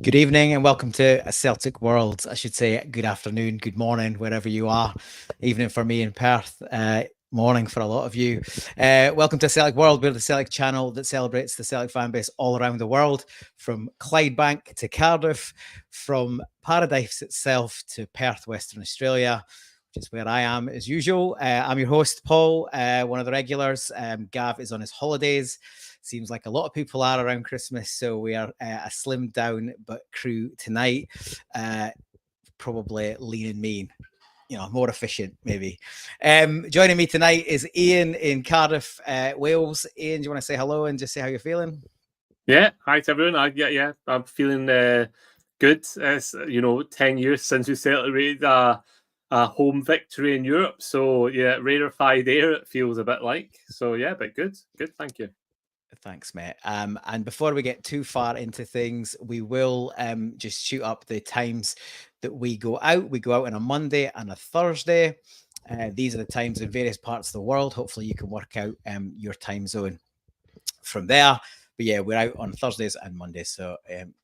Good evening and welcome to a Celtic World. I should say good afternoon, good morning, wherever you are. Evening for me in Perth, morning for a lot of you. Welcome to Celtic World. We're the Celtic channel that celebrates the Celtic fan base all around the world, from Clydebank to Cardiff, from Paradise itself to Perth, Western Australia, which is where I am as usual. I'm your host, Paul, one of the regulars. Gav is on his holidays. Seems like a lot of people are around Christmas, so we are a slimmed down but crew tonight. Probably lean and mean, more efficient maybe. Joining me tonight is Iain in Cardiff, Wales. Iain, do you want to say hello and just say how you're feeling? Yeah, hi to everyone. I'm feeling good. It's 10 years since we celebrated a home victory in Europe. So yeah, rarefied air it feels a bit like. So yeah, but good. Thank you. Thanks, mate. And before we get too far into things, we will just shoot up the times that we go out. We go out on a Monday and a Thursday. These are the times in various parts of the world. Hopefully you can work out your time zone from there. But yeah, we're out on Thursdays and Mondays. So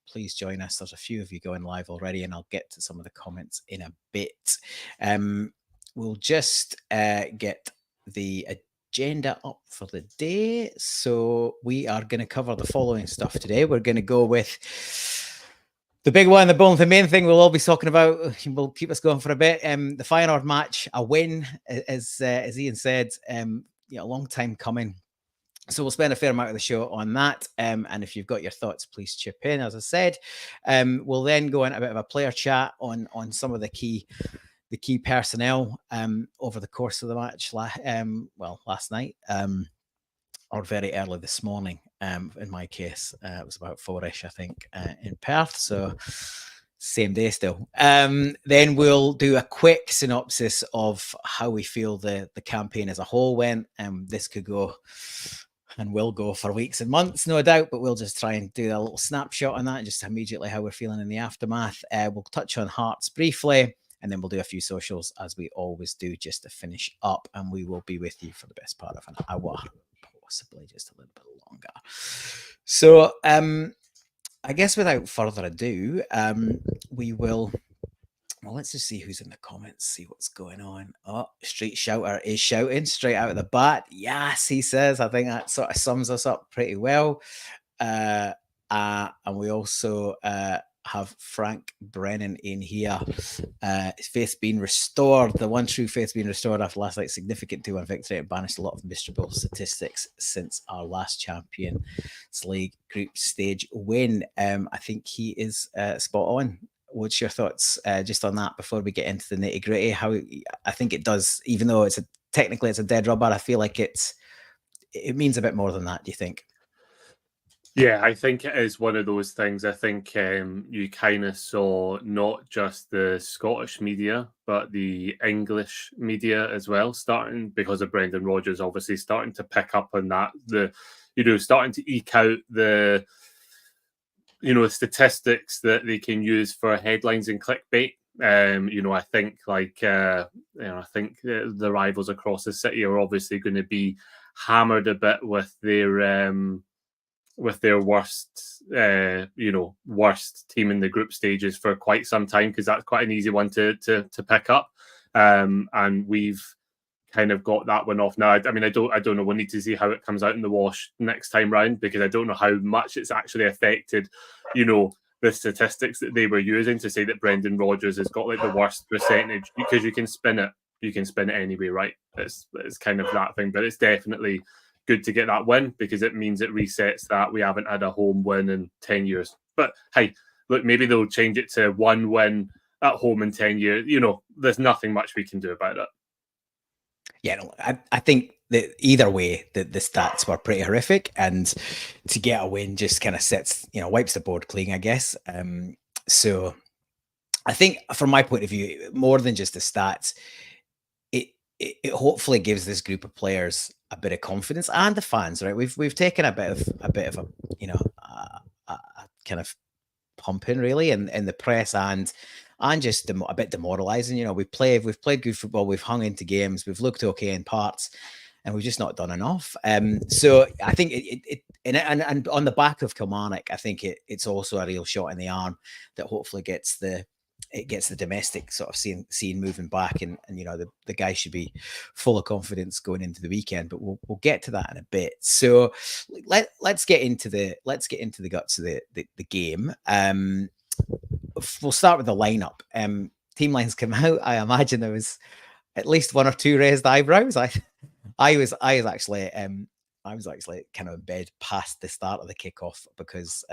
please join us. There's a few of you going live already, and I'll get to some of the comments in a bit. We'll just get the agenda up for the day. So we are going to cover the following stuff today. We're going to go with the big one, the main thing we'll all be talking about, will keep us going for a bit. The Feyenoord match, a win, as Iain said, a long time coming. So we'll spend a fair amount of the show on that. And if you've got your thoughts, please chip in, as I said. We'll then go into a bit of a player chat on some of the key personnel over the course of the match. Last night, or very early this morning. In my case, it was about 4ish, I think, in Perth. So same day still. Then we'll do a quick synopsis of how we feel the campaign as a whole went. This could go and will go for weeks and months, no doubt, but we'll just try and do a little snapshot on that and just immediately how we're feeling in the aftermath. We'll touch on Hearts briefly, and then we'll do a few socials as we always do just to finish up, and we will be with you for the best part of an hour, possibly just a little bit longer. So I guess without further ado, we will... Well, let's just see who's in the comments, see what's going on. Oh, Street Shouter is shouting straight out of the bat. Yes, he says. I think that sort of sums us up pretty well. And we also have Frank Brennan in here. Faith being restored. The one true faith being restored after last night's significant 2-1 victory. It banished a lot of miserable statistics since our last Champions League group stage win. I think he is spot on. What's your thoughts just on that before we get into the nitty gritty? How I think it does, even though technically it's a dead rubber, I feel like it means a bit more than that. Do you think? Yeah, I think it is one of those things. I think you kind of saw not just the Scottish media, but the English media as well, starting because of Brendan Rodgers, obviously starting to pick up on that. Starting to eke out the statistics that they can use for headlines and clickbait. I think I think the rivals across the city are obviously going to be hammered a bit with their worst team in the group stages for quite some time, because that's quite an easy one to pick up. And we've kind of got that one off now. I mean, I don't know. We'll need to see how it comes out in the wash next time round, because I don't know how much it's actually affected, the statistics that they were using to say that Brendan Rodgers has got like the worst percentage, because you can spin it anyway, right? It's kind of that thing, but it's definitely good to get that win, because it means it resets that we haven't had a home win in 10 years. But hey, look, maybe they'll change it to one win at home in 10 years. There's nothing much we can do about it. Yeah, no, I think that either way, the stats were pretty horrific, and to get a win just kind of wipes the board clean, I guess. So I think from my point of view, more than just the stats, it hopefully gives this group of players a bit of confidence, and the fans, right? We've taken a bit of a kind of pumping really in the press and just a bit demoralizing. We've played good football, we've hung into games, we've looked okay in parts, and we've just not done enough. So I think and on the back of Kilmarnock, I think it's also a real shot in the arm that hopefully gets the domestic sort of scene moving back, and the guys should be full of confidence going into the weekend. But we'll get to that in a bit. So let's get into the guts of the game. We'll start with the lineup. Team lines come out. I imagine there was at least one or two raised eyebrows. I was actually kind of in bed past the start of the kickoff because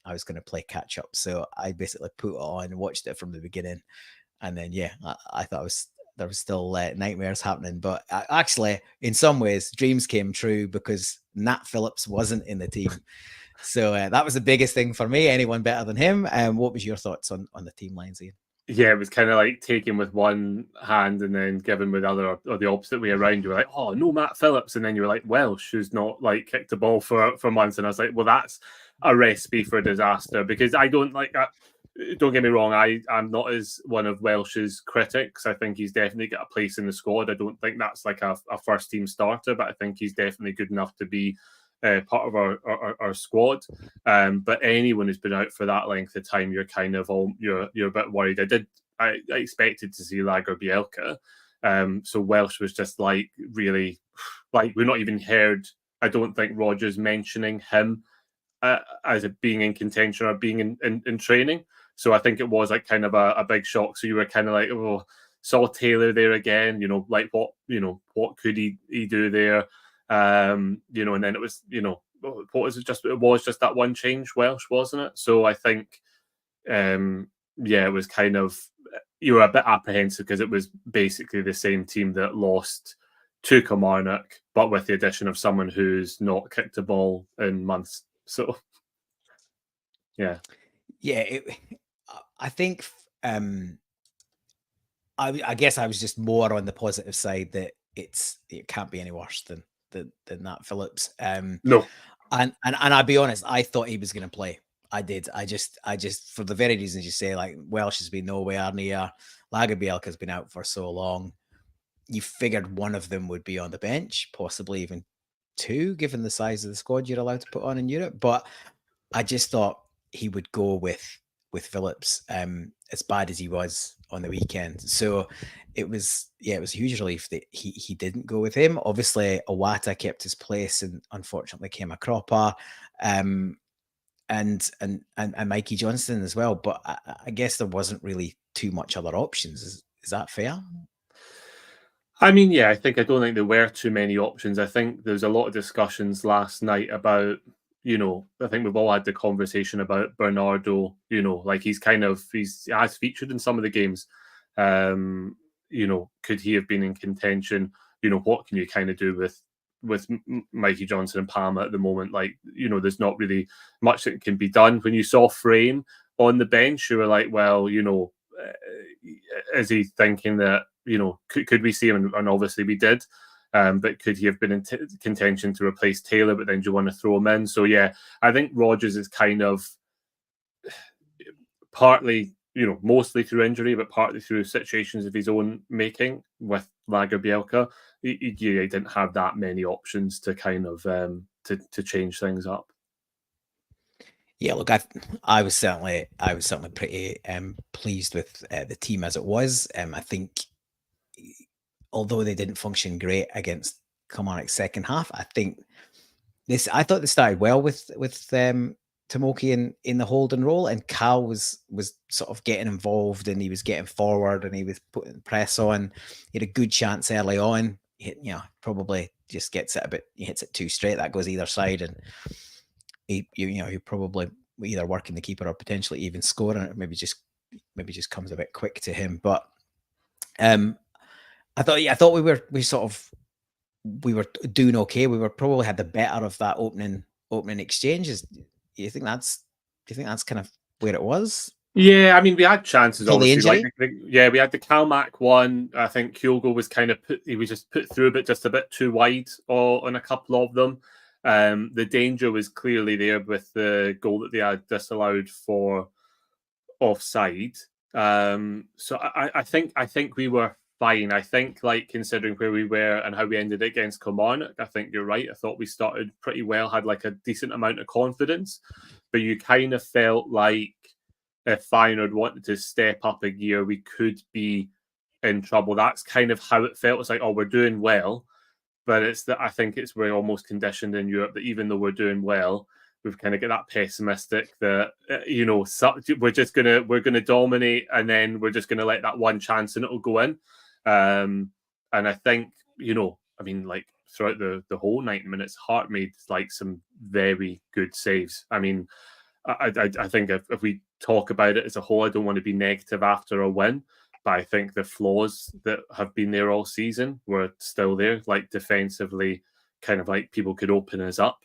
I was going to play catch up. So I basically put it on and watched it from the beginning, and then I thought there was still nightmares happening. But actually, in some ways, dreams came true because Nat Phillips wasn't in the team. So that was the biggest thing for me. Anyone better than him? What was your thoughts on the team lines, Iain? Yeah, it was kind of like taking with one hand and then giving with the other, or the opposite way around. You were like, oh, no, Matt Phillips. And then you were like, Welsh, who's not like kicked the ball for months. And I was like, well, that's a recipe for disaster, because I don't like that. Don't get me wrong, I'm not as one of Welsh's critics. I think he's definitely got a place in the squad. I don't think that's like a first team starter, but I think he's definitely good enough to be part of our squad. But anyone who's been out for that length of time, you're kind of you're a bit worried. I expected to see Lager Bielka. So Welsh was just like really, like, we're not even heard, I don't think, Rodgers mentioning him as being in contention or being in training. So I think it was like kind of a big shock. So you were kind of like, oh, saw Taylor there again, like what could he do there? And then it was, it was just that one change, Welsh, wasn't it? So I think, it was kind of, you were a bit apprehensive because it was basically the same team that lost to Kilmarnock, but with the addition of someone who's not kicked a ball in months. So, yeah. I think, I guess I was just more on the positive side that it can't be any worse than Nat Phillips. No. And I'll be honest, I thought he was going to play. I did. I just for the very reasons you say, like Welsh has been nowhere near. Lager Bielka's been out for so long. You figured one of them would be on the bench, possibly even two, given the size of the squad you're allowed to put on in Europe. But I just thought he would go with Phillips, as bad as he was on the weekend. So it was a huge relief that he didn't go with him. Obviously, Owata kept his place and unfortunately came a cropper, and Mikey Johnston as well. But I guess there wasn't really too much other options. Is that fair? I mean, yeah, I don't think there were too many options. I think there was a lot of discussions last night about, I think we've all had the conversation about Bernardo, like he's as featured in some of the games. Could he have been in contention? What can you kind of do with Mikey Johnson and Palmer at the moment? Like, there's not really much that can be done. When you saw Frame on the bench, you were like, well, is he thinking that, could we see him? And obviously we did. But could he have been in contention to replace Taylor? But then do you want to throw him in? So, yeah, I think Rodgers is kind of partly, mostly through injury, but partly through situations of his own making with Lager Bielka. He didn't have that many options to kind of to change things up. Yeah, look, I was certainly pretty pleased with the team as it was. I think, although they didn't function great against Kilmarnock's second half, I thought they started well with Tomoki in the holding role, and Cal was sort of getting involved, and he was getting forward, and he was putting press on. He had a good chance early on. Probably just gets it a bit. He hits it too straight. That goes either side, and he probably either working the keeper or potentially even scoring it. Maybe just comes a bit quick to him. But I thought we were doing okay. We were probably had the better of that opening exchanges. Do you think that's kind of where it was? Yeah, I mean, we had chances. Till obviously, we had the Calmac one. I think Kyogo was he was just put through just a bit too wide on a couple of them. The danger was clearly there with the goal that they had disallowed for offside. So I think we were fine. I think, like, considering where we were and how we ended against Kilmarnock, I think you're right. I thought we started pretty well, had like a decent amount of confidence, but you kind of felt like if Feyenoord wanted to step up a gear, we could be in trouble. That's kind of how it felt. It's like, oh, we're doing well, but it's that I think it's we're almost conditioned in Europe that even though we're doing well, we've kind of got that pessimistic that we're gonna dominate and then we're just gonna let that one chance and it'll go in. And I think I mean, like throughout the whole 90 minutes, Hart made like some very good saves. I mean, I think if we talk about it as a whole, I don't want to be negative after a win, but I think the flaws that have been there all season were still there. Like defensively, kind of like people could open us up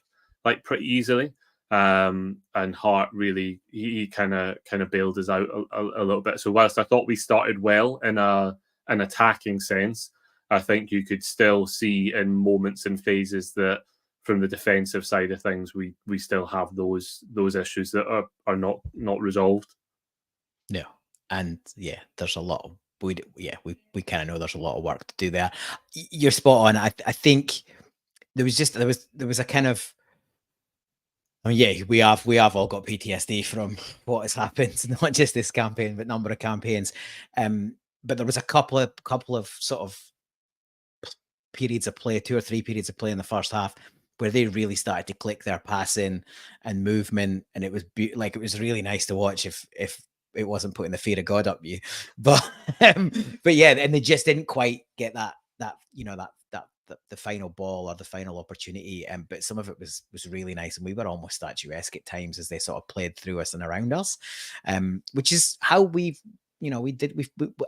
like pretty easily. And Hart really he kind of bailed us out a little bit. So whilst I thought we started well in an attacking sense, I think you could still see in moments and phases that from the defensive side of things, we still have those issues that are not resolved. Yeah, and yeah, there's a lot of we kind of know there's a lot of work to do there. You're spot on. I think there was a kind of, I mean, yeah, we have all got PTSD from what has happened, not just this campaign, but number of campaigns. But there was a couple of sort of periods of play, 2 or 3 periods of play in the first half where they really started to click their passing and movement, and it was like it was really nice to watch if it wasn't putting the fear of God up you, but yeah, and they just didn't quite get that the final ball or the final opportunity. But some of it was really nice, and we were almost statuesque at times as they sort of played through us and around us, which is how we at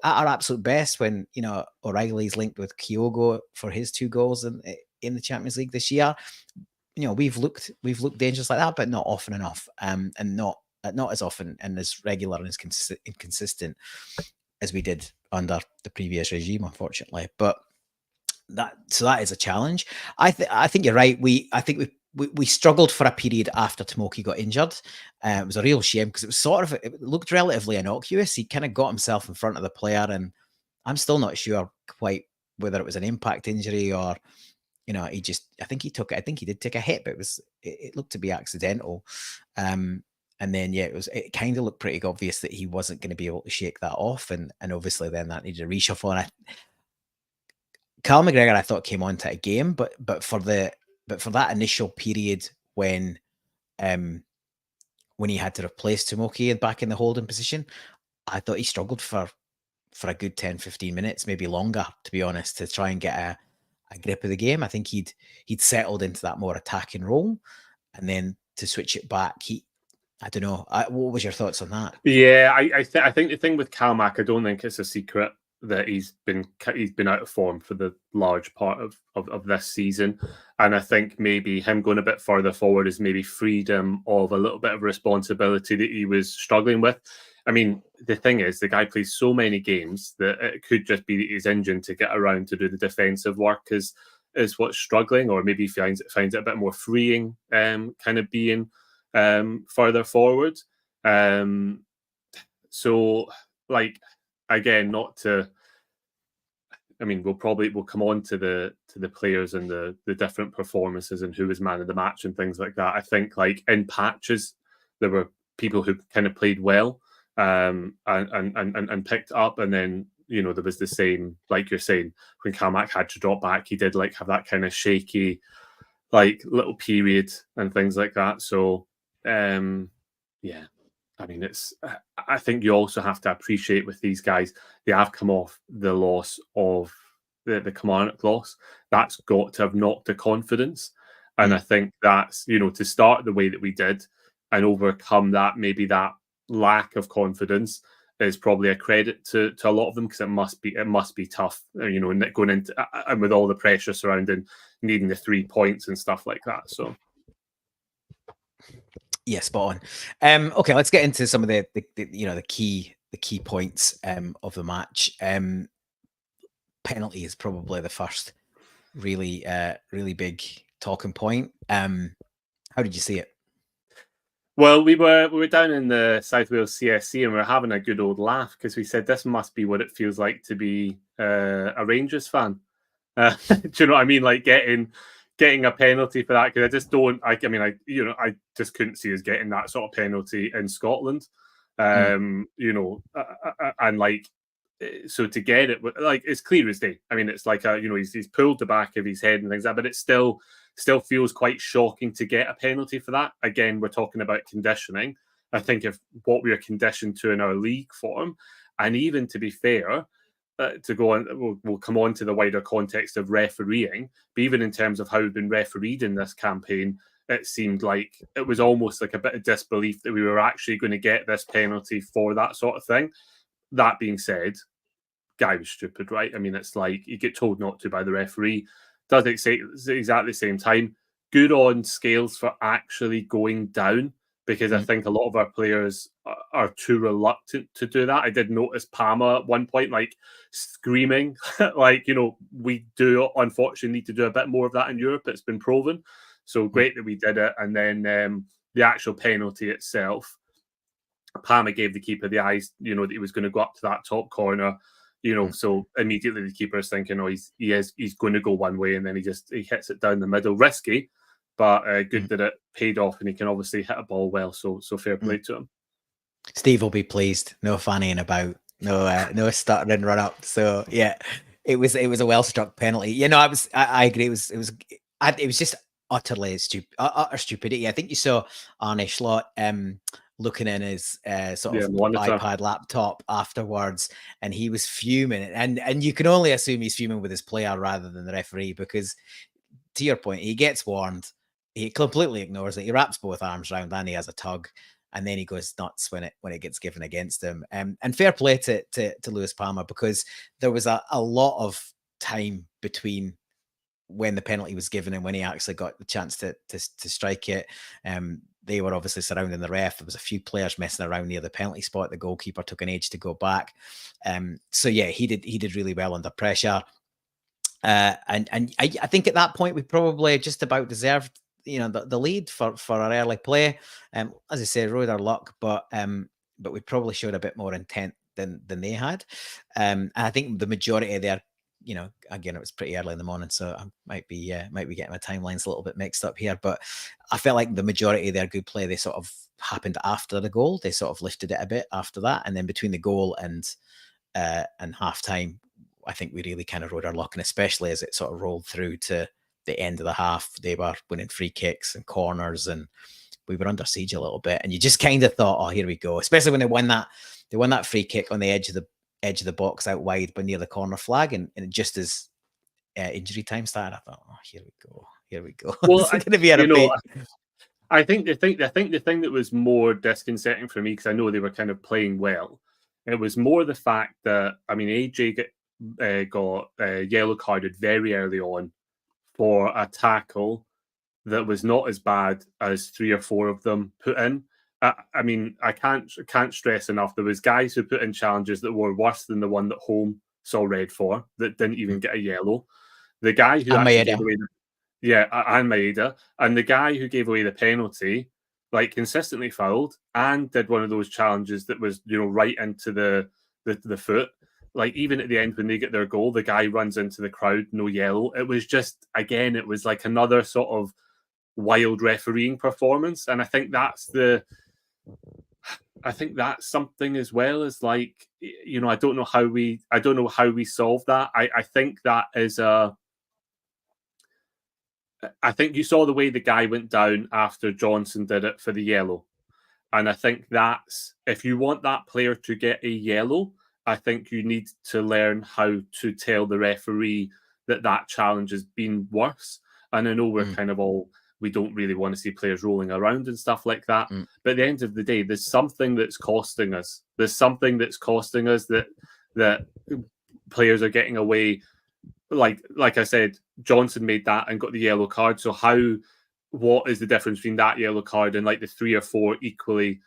our absolute best when O'Reilly's linked with Kyogo for his 2 goals in the Champions League this year. We've looked dangerous like that, but not often enough, and not as often and as regular and as consistent as we did under the previous regime, unfortunately. But that is a challenge. I think you're right. I think we struggled for a period after Tomoki got injured. It was a real shame because it looked relatively innocuous. He kind of got himself in front of the player, and I'm still not sure quite whether it was an impact injury or I think he did take a hit, but it looked to be accidental. And then it kind of looked pretty obvious that he wasn't going to be able to shake that off, and obviously then that needed a reshuffle. And Cal McGregor, I thought, came on to a game, but for that initial period when he had to replace Tomoki back in the holding position, I thought he struggled for a good 10-15 minutes, maybe longer, to be honest, to try and get a grip of the game. I think he'd settled into that more attacking role, and then to switch it back, I don't know. What was your thoughts on that? Yeah, I think the thing with Calmac, I don't think it's a secret that he's been out of form for the large part of this season, and I think maybe him going a bit further forward is maybe freed him of a little bit of responsibility that he was struggling with. I mean, the thing is, the guy plays so many games that it could just be his engine to get around to do the defensive work is what's struggling, or maybe finds it a bit more freeing, kind of being further forward. So, like, again, not to. I mean, we'll come on to the players and the different performances and who was man of the match and things like that. I think, like, in patches, there were people who kind of played well, and picked up, and then there was the same, like you're saying, when Calmac had to drop back, he did like have that kind of shaky, like, little period and things like that. So yeah, I mean, I think you also have to appreciate with these guys, they have come off the loss of the Kilmarnock loss. That's got to have knocked the confidence, and I think that's to start the way that we did and overcome that, maybe that lack of confidence, is probably a credit to a lot of them, because it must be tough, going into and with all the pressure surrounding needing the 3 points and stuff like that. So yeah, spot on. Okay, let's get into some of the key points of the match. Penalty is probably the first really big talking point. How did you see it? Well, we were down in the South Wales CSC and we were having a good old laugh because we said this must be what it feels like to be a Rangers fan. Do you know what I mean? Like getting a penalty for that, because I just don't. I mean, I just couldn't see us getting that sort of penalty in Scotland. And like, so to get it, like, it's clear as day. I mean, it's like he's pulled the back of his head and things like that, but it still feels quite shocking to get a penalty for that. Again, we're talking about conditioning. I think if what we are conditioned to in our league form, and even to be fair, to go on, we'll come on to the wider context of refereeing, but even in terms of how we've been refereed in this campaign, it seemed like it was almost like a bit of disbelief that we were actually going to get this penalty for that sort of thing. That being said, guy was stupid, right? I mean, it's like you get told not to by the referee. Does it say exactly the same time? Good on Scales for actually going down, because I think a lot of our players are too reluctant to do that. I did notice Palmer at one point, like, screaming, like, we do unfortunately need to do a bit more of that in Europe. It's been proven. So great that we did it. And then the actual penalty itself, Palmer gave the keeper the eyes, that he was going to go up to that top corner. So immediately the keeper is thinking, he's going to go one way, and then he hits it down the middle. Risky, but good that it paid off, and he can obviously hit a ball well. So fair play to him. Steve will be pleased. No fannying about. No stuttering run up. So yeah, it was a well struck penalty. I agree. It was just utter stupidity. I think you saw Arne Slot looking in his iPad laptop afterwards, and he was fuming. And you can only assume he's fuming with his player rather than the referee, because, to your point, he gets warned, he completely ignores it, he wraps both arms around, and he has a tug, and then he goes nuts when it gets given against him. And fair play to Lewis Palmer, because there was a lot of time between when the penalty was given and when he actually got the chance to strike it. They were obviously surrounding the ref. There was a few players messing around near the penalty spot. The goalkeeper took an age to go back. So yeah, he did really well under pressure. And I think at that point we probably just about deserved, the lead for our early play. As I said, rode our luck, but we probably showed a bit more intent than they had. And I think the majority of their, again, it was pretty early in the morning, so I might be getting my timelines a little bit mixed up here, but I felt like the majority of their good play, they sort of happened after the goal. They sort of lifted it a bit after that, and then between the goal and half time, I think we really kind of rode our luck, and especially as it sort of rolled through to the end of the half, they were winning free kicks and corners, and we were under siege a little bit. And you just kind of thought, oh, here we go. Especially when they won that free kick on the edge of the box out wide, but near the corner flag, and just as injury time started, I thought, oh, here we go. Well, it's going to be a repeat. I think the thing that was more disconcerting for me, because I know they were kind of playing well, it was more the fact that, I mean, AJ got yellow carded very early on for a tackle that was not as bad as 3 or 4 of them put in. I mean, I can't stress enough, there was guys who put in challenges that were worse than the one that Home saw red for, that didn't even get a yellow. The guy who actually gave away and Maeda, and the guy who gave away the penalty, like, consistently fouled and did one of those challenges that was, right into the foot. Like, even at the end when they get their goal, the guy runs into the crowd, no yellow. It was just, again, it was like another sort of wild refereeing performance. And I think that's something as well, as, like, I don't know how we solve that. I think that is I think you saw the way the guy went down after Johnson did it for the yellow. And I think that's, if you want that player to get a yellow, I think you need to learn how to tell the referee that challenge has been worse. And I know we're kind of we don't really want to see players rolling around and stuff like that. But at the end of the day, there's something that's costing us. There's something that's costing us that players are getting away. Like I said, Johnson made that and got the yellow card. So what is the difference between that yellow card and, like, the 3 or 4 equally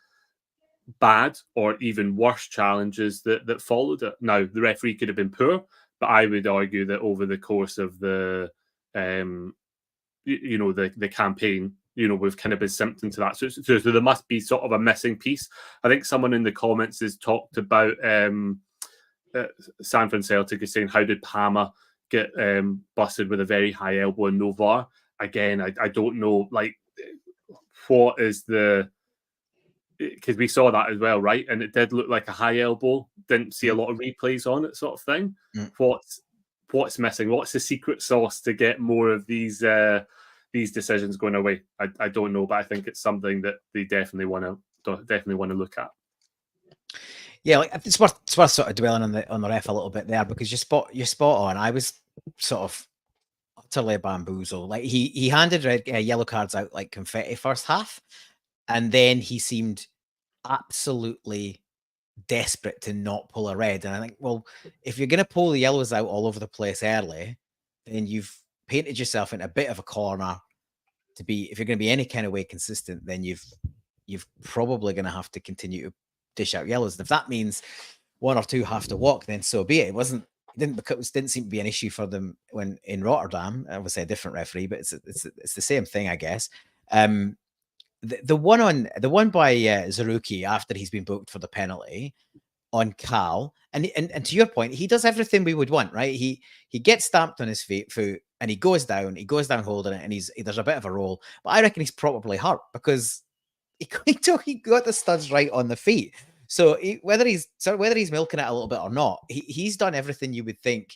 bad or even worse challenges that followed it? Now, the referee could have been poor, but I would argue that over the course of the the campaign, we've kind of been symptom to that. So there must be sort of a missing piece. I think someone in the comments has talked about Sanford Celtic is saying, how did Palmer get busted with a very high elbow and no VAR? Again, I don't know, like, what is the... Because we saw that as well, right? And it did look like a high elbow. Didn't see a lot of replays on it, sort of thing. What's missing? What's the secret sauce to get more of these decisions going away? I don't know, but I think it's something that they definitely want to look at. Yeah, like, it's worth sort of dwelling on the ref a little bit there, because you're spot on. I was sort of utterly bamboozled. Like, he handed yellow cards out like confetti first half, and then he seemed absolutely desperate to not pull a red. And I think, well, if you're going to pull the yellows out all over the place early, then you've painted yourself in a bit of a corner to be, if you're going to be any kind of way consistent, then you've probably going to have to continue to dish out yellows. And if that means one or two have to walk, then so be it. It didn't seem to be an issue for them when in Rotterdam. Obviously a different referee, but it's the same thing, I guess. The one by Zaruki after he's been booked for the penalty on Cal, and to your point, he does everything we would want, right? He gets stamped on his foot and he goes down holding it, and there's a bit of a roll, but I reckon he's probably hurt because he got the studs right on the feet. So whether he's milking it a little bit or not, he's done everything you would think.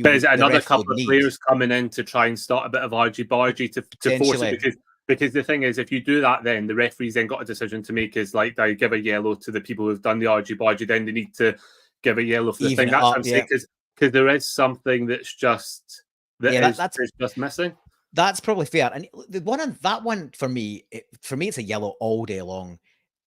But is it another couple of players coming in to try and start a bit of argy-bargy to force it? Because the thing is, if you do that, then the referees then got a decision to make, is like, they give a yellow to the people who've done the argy-bargy, then they need to give a yellow for the thing. That's what I'm saying, because there is something that's just just missing. That's probably fair. And that one for me, it's a yellow all day long.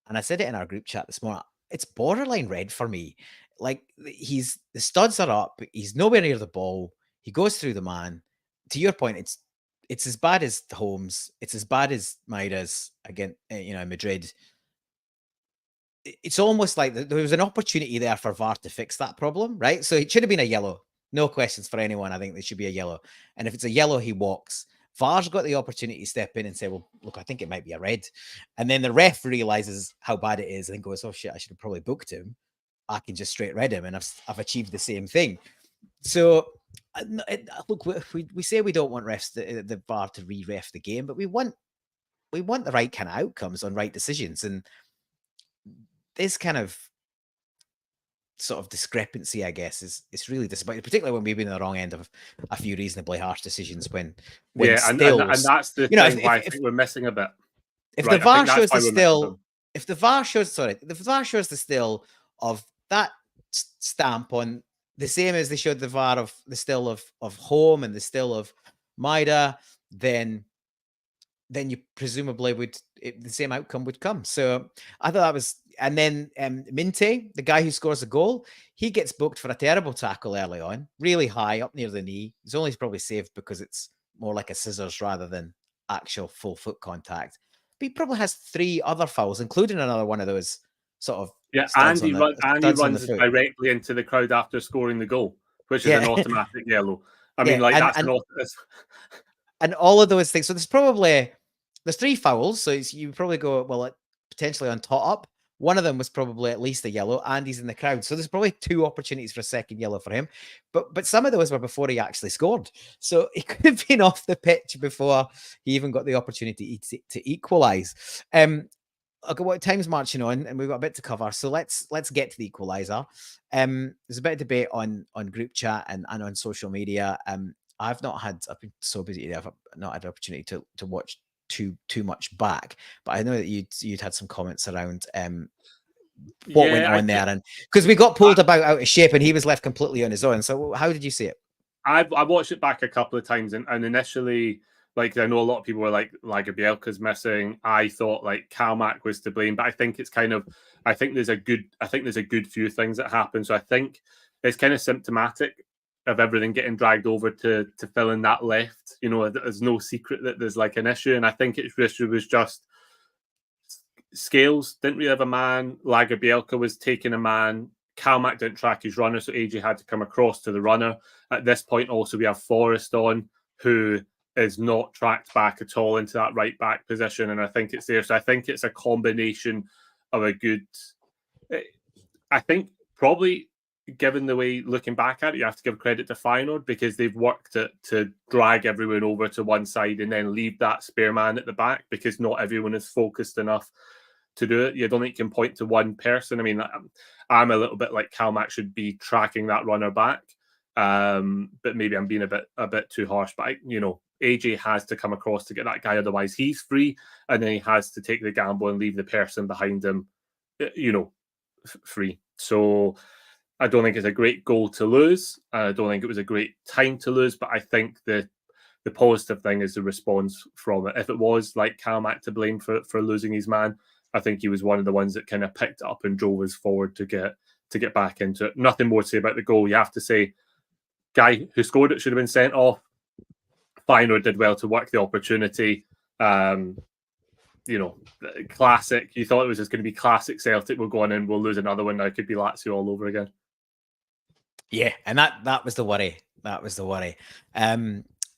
And I said it in our group chat this morning. It's borderline red for me. Like, the studs are up. He's nowhere near the ball. He goes through the man. To your point, it's as bad as Holmes. It's as bad as Maida's against, Madrid. It's almost like there was an opportunity there for VAR to fix that problem, right? So it should have been a yellow. No questions for anyone. I think there should be a yellow. And if it's a yellow, he walks. VAR's got the opportunity to step in and say, well, look, I think it might be a red. And then the ref realizes how bad it is and goes, oh shit, I should have probably booked him. I can just straight red him, and I've achieved the same thing. So look, we say we don't want refs, the VAR to re-ref the game, but we want the right kind of outcomes on right decisions. And this kind of sort of discrepancy, I guess, is really disappointing, particularly when we've been on the wrong end of a few reasonably harsh decisions. When and that's the thing why I think we're missing a bit. If the VAR shows the still, if the VAR shows the still of that stamp on, the same as they showed the VAR of the still of Home and the still of Maida, then you presumably the same outcome would come. So I thought that was, and then Minte, the guy who scores a goal, he gets booked for a terrible tackle early on, really high up near the knee. He's only probably saved because it's more like a scissors rather than actual full foot contact. But he probably has 3 other fouls, including another one of those sort of and he runs directly into the crowd after scoring the goal, which is an automatic yellow. I mean, and all of those things. So there's 3 fouls. So you probably go, well, potentially on top up. One of them was probably at least a yellow, and he's in the crowd. So there's probably 2 opportunities for a second yellow for him. But some of those were before he actually scored. So he could have been off the pitch before he even got the opportunity to equalise. Okay, what time's marching on, and we've got a bit to cover. So let's get to the equaliser. There's a bit of debate on group chat and on social media. I've been so busy today, I've not had the opportunity to watch too much back, but I know that you'd had some comments around what went on there, and because we got pulled about out of shape and he was left completely on his own. So how did you see it? I watched it back a couple of times, and initially, like, I know a lot of people were like, Bielka's missing. I thought like Kalmak was to blame, but I think it's kind of, I think there's a good few things that happen. So I think it's kind of symptomatic of everything getting dragged over to fill in that left. You know, there's no secret that there's like an issue, and I think it was just Scales didn't really have a man. Bielka was taking a man. Kalmak didn't track his runner, so AJ had to come across to the runner. At this point, also we have Forrest on, who is not tracked back at all into that right back position, and I think it's there. So I think it's a combination of a good. I think probably, given the way looking back at it, you have to give credit to Feyenoord because they've worked it to drag everyone over to one side and then leave that spare man at the back because not everyone is focused enough to do it. You don't think you can point to one person. I mean, I'm a little bit like Calmac should be tracking that runner back, but maybe I'm being a bit too harsh. But AJ has to come across to get that guy, otherwise he's free, and then he has to take the gamble and leave the person behind him, free. So I don't think it's a great goal to lose. I don't think it was a great time to lose, but I think the positive thing is the response from it. If it was like Calmac to blame for losing his man, I think he was one of the ones that kind of picked it up and drove us forward to get back into it. Nothing more to say about the goal. You have to say, guy who scored it should have been sent off. Feyenoord did well to work the opportunity. Classic. You thought it was just going to be classic Celtic. We'll go on and we'll lose another one. Now it could be Lazio all over again. Yeah, and that was the worry. That was the worry.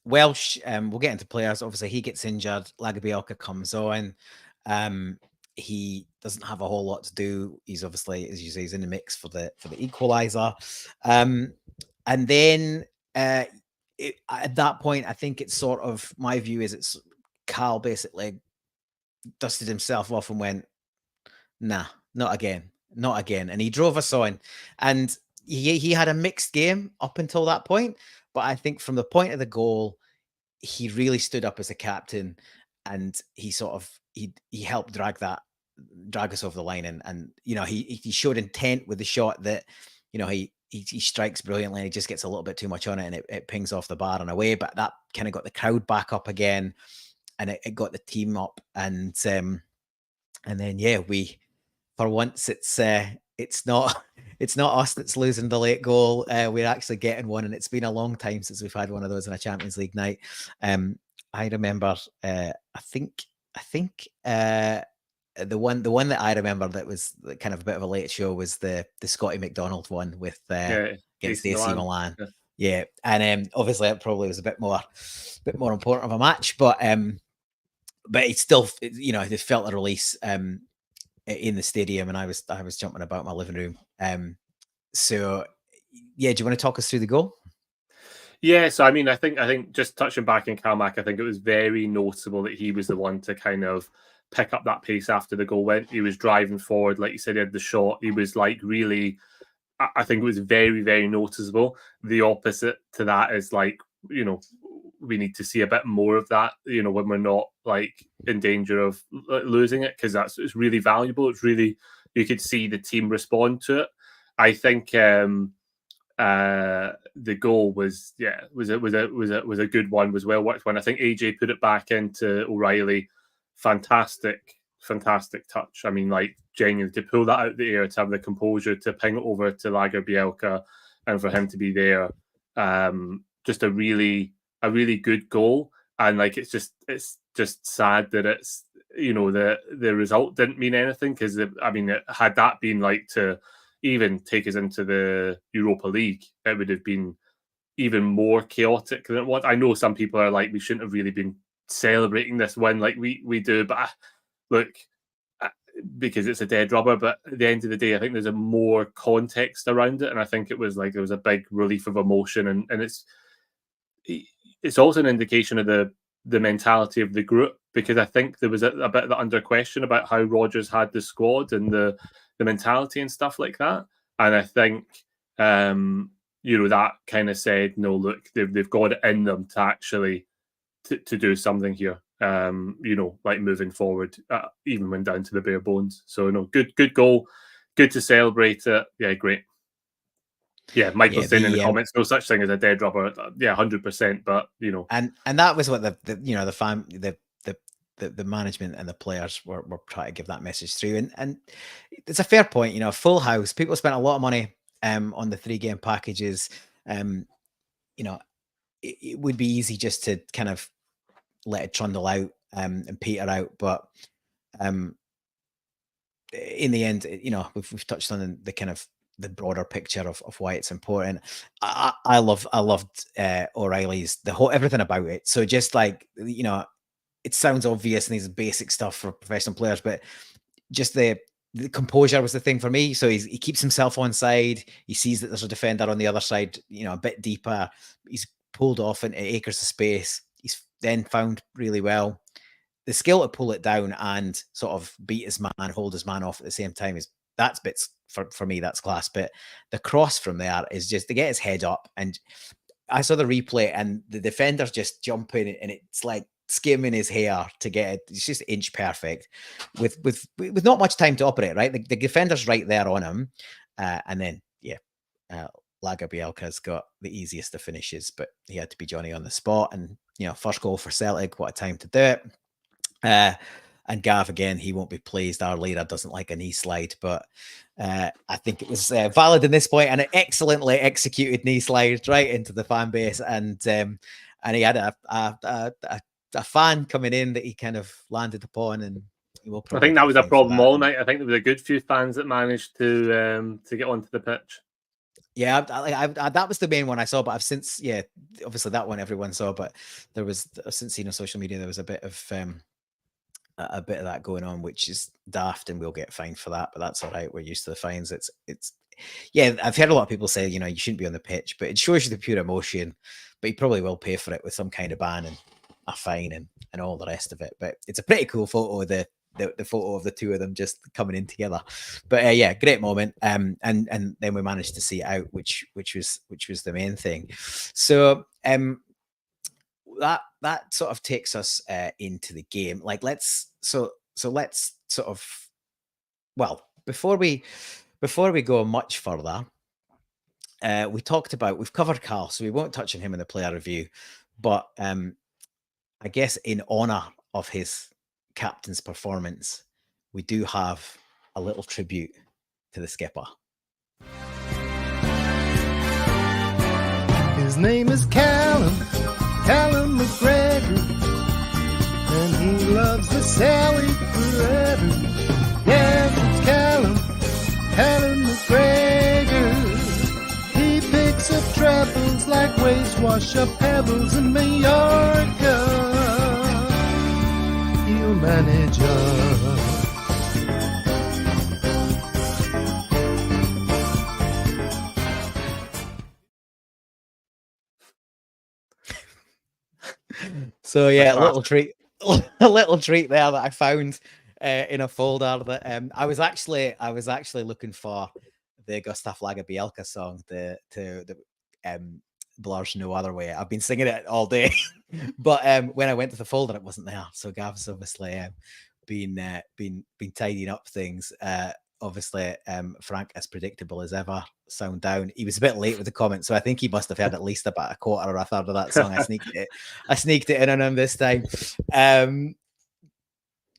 Welsh, we'll get into players. Obviously, he gets injured. Lagerbielke comes on. He doesn't have a whole lot to do. He's obviously, as you say, he's in the mix for the equaliser. And then at that point, I think it's sort of, my view is it's Carl basically dusted himself off and went, nah, not again. And he drove us on. And he had a mixed game up until that point. But I think from the point of the goal, he really stood up as a captain, and he sort of he helped drag us over the line, and he showed intent with the shot that he strikes brilliantly, and he just gets a little bit too much on it, and it pings off the bar and away. But that kind of got the crowd back up again, and it got the team up, and then we, for once, it's not us that's losing the late goal. We're actually getting one, and it's been a long time since we've had one of those in a Champions League night. I remember, I think the one that I remember that was kind of a bit of a late show was the Scotty McDonald one with against AC Milan. Yeah, and obviously it probably was a bit more important of a match, but it still, they felt a release in the stadium, and I was jumping about my living room. So yeah, do you want to talk us through the goal? Yeah, so I mean, I think just touching back in Calmac, I think it was very noticeable that he was the one to kind of pick up that pace after the goal went. He was driving forward, like you said, he had the shot. He was like really, I think it was very, very noticeable. The opposite to that is like, we need to see a bit more of that, when we're not like in danger of losing it, because it's really valuable. It's really, you could see the team respond to it. I think the goal was a good one, was well worked one. I think AJ put it back into O'Reilly. Fantastic touch. I mean, like, genuinely, to pull that out the air, to have the composure, to ping it over to Lagerbielke, and for him to be there. Just a really good goal. And like, it's just sad that it's, the result didn't mean anything, because had that been like to even take us into the Europa League, it would have been even more chaotic than it was. I know some people are like, we shouldn't have really been celebrating this win like we do, but look, because it's a dead rubber. But at the end of the day, I think there's a more context around it, and I think it was like there was a big relief of emotion, and it's also an indication of the mentality of the group, because I think there was a bit of the under question about how Rodgers had the squad and the mentality and stuff like that. And I think that kind of said, no, look, they've got it in them to actually to do something here, like moving forward, even when down to the bare bones. So good goal, good to celebrate it. Yeah, great. Yeah, Michael's saying in the comments, no such thing as a dead rubber. Yeah, 100%. But and that was what the management and the players were trying to give that message through, and it's a fair point. Full house, people spent a lot of money on the 3-game packages. It would be easy just to kind of let it trundle out and peter out, but in the end, we've touched on the kind of the broader picture of why it's important. I loved O'Reilly's everything about it. So just like, you know, it sounds obvious and these basic stuff for professional players, but just the composure was the thing for me. So he keeps himself on side. He sees that there's a defender on the other side, you know, a bit deeper. He's pulled off into acres of space. He's then found really well. The skill to pull it down and sort of beat his man, hold his man off at the same time that's bits for me, that's class. But the cross from there is just to get his head up. And I saw the replay and the defender's just jumping and it's like skimming his hair to get it. It's just inch perfect with not much time to operate, right? The defender's right there on him. And then, Lagerbielke's got the easiest of finishes, but he had to be Johnny on the spot. And, you know, first goal for Celtic, what a time to do it. And Gav, again, he won't be pleased. Our leader doesn't like a knee slide, but I think it was valid in this point and an excellently executed knee slide right into the fan base. And he had a fan coming in that he kind of landed upon, and he will I think that was a problem all night. I think there was a good few fans that managed to get onto the pitch. Yeah, that was the main one I saw, but I've since, obviously that one everyone saw, but I've since seen on social media there was a bit of that going on, which is daft, and we'll get fined for that, but that's all right. We're used to the fines. I've heard a lot of people say, you know, you shouldn't be on the pitch, but it shows you the pure emotion, but you probably will pay for it with some kind of ban and a fine and all the rest of it. But it's a pretty cool photo, the photo of the two of them just coming in together. But great moment. And then we managed to see it out, which was the main thing. So that sort of takes us into the game. Like let's sort of, well, before we go much further, we've covered Carl, so we won't touch on him in the player review, but I guess in honor of his captain's performance, we do have a little tribute to the skipper. His name is Callum McGregor, and he loves the Sally forever. Yes, it's Callum McGregor. He picks up trebles like waves wash up pebbles in Mallorca. He'll manage us. So a little treat there that I found in a folder that I was actually looking for the Gustav Lagerbielke song, the Blur's No Other Way. I've been singing it all day, but when I went to the folder, it wasn't there. So Gav's obviously been tidying up things. Obviously, Frank, as predictable as ever, sound down. He was a bit late with the comment, so I think he must have heard at least about a quarter or a third of that song. I sneaked it in on him this time.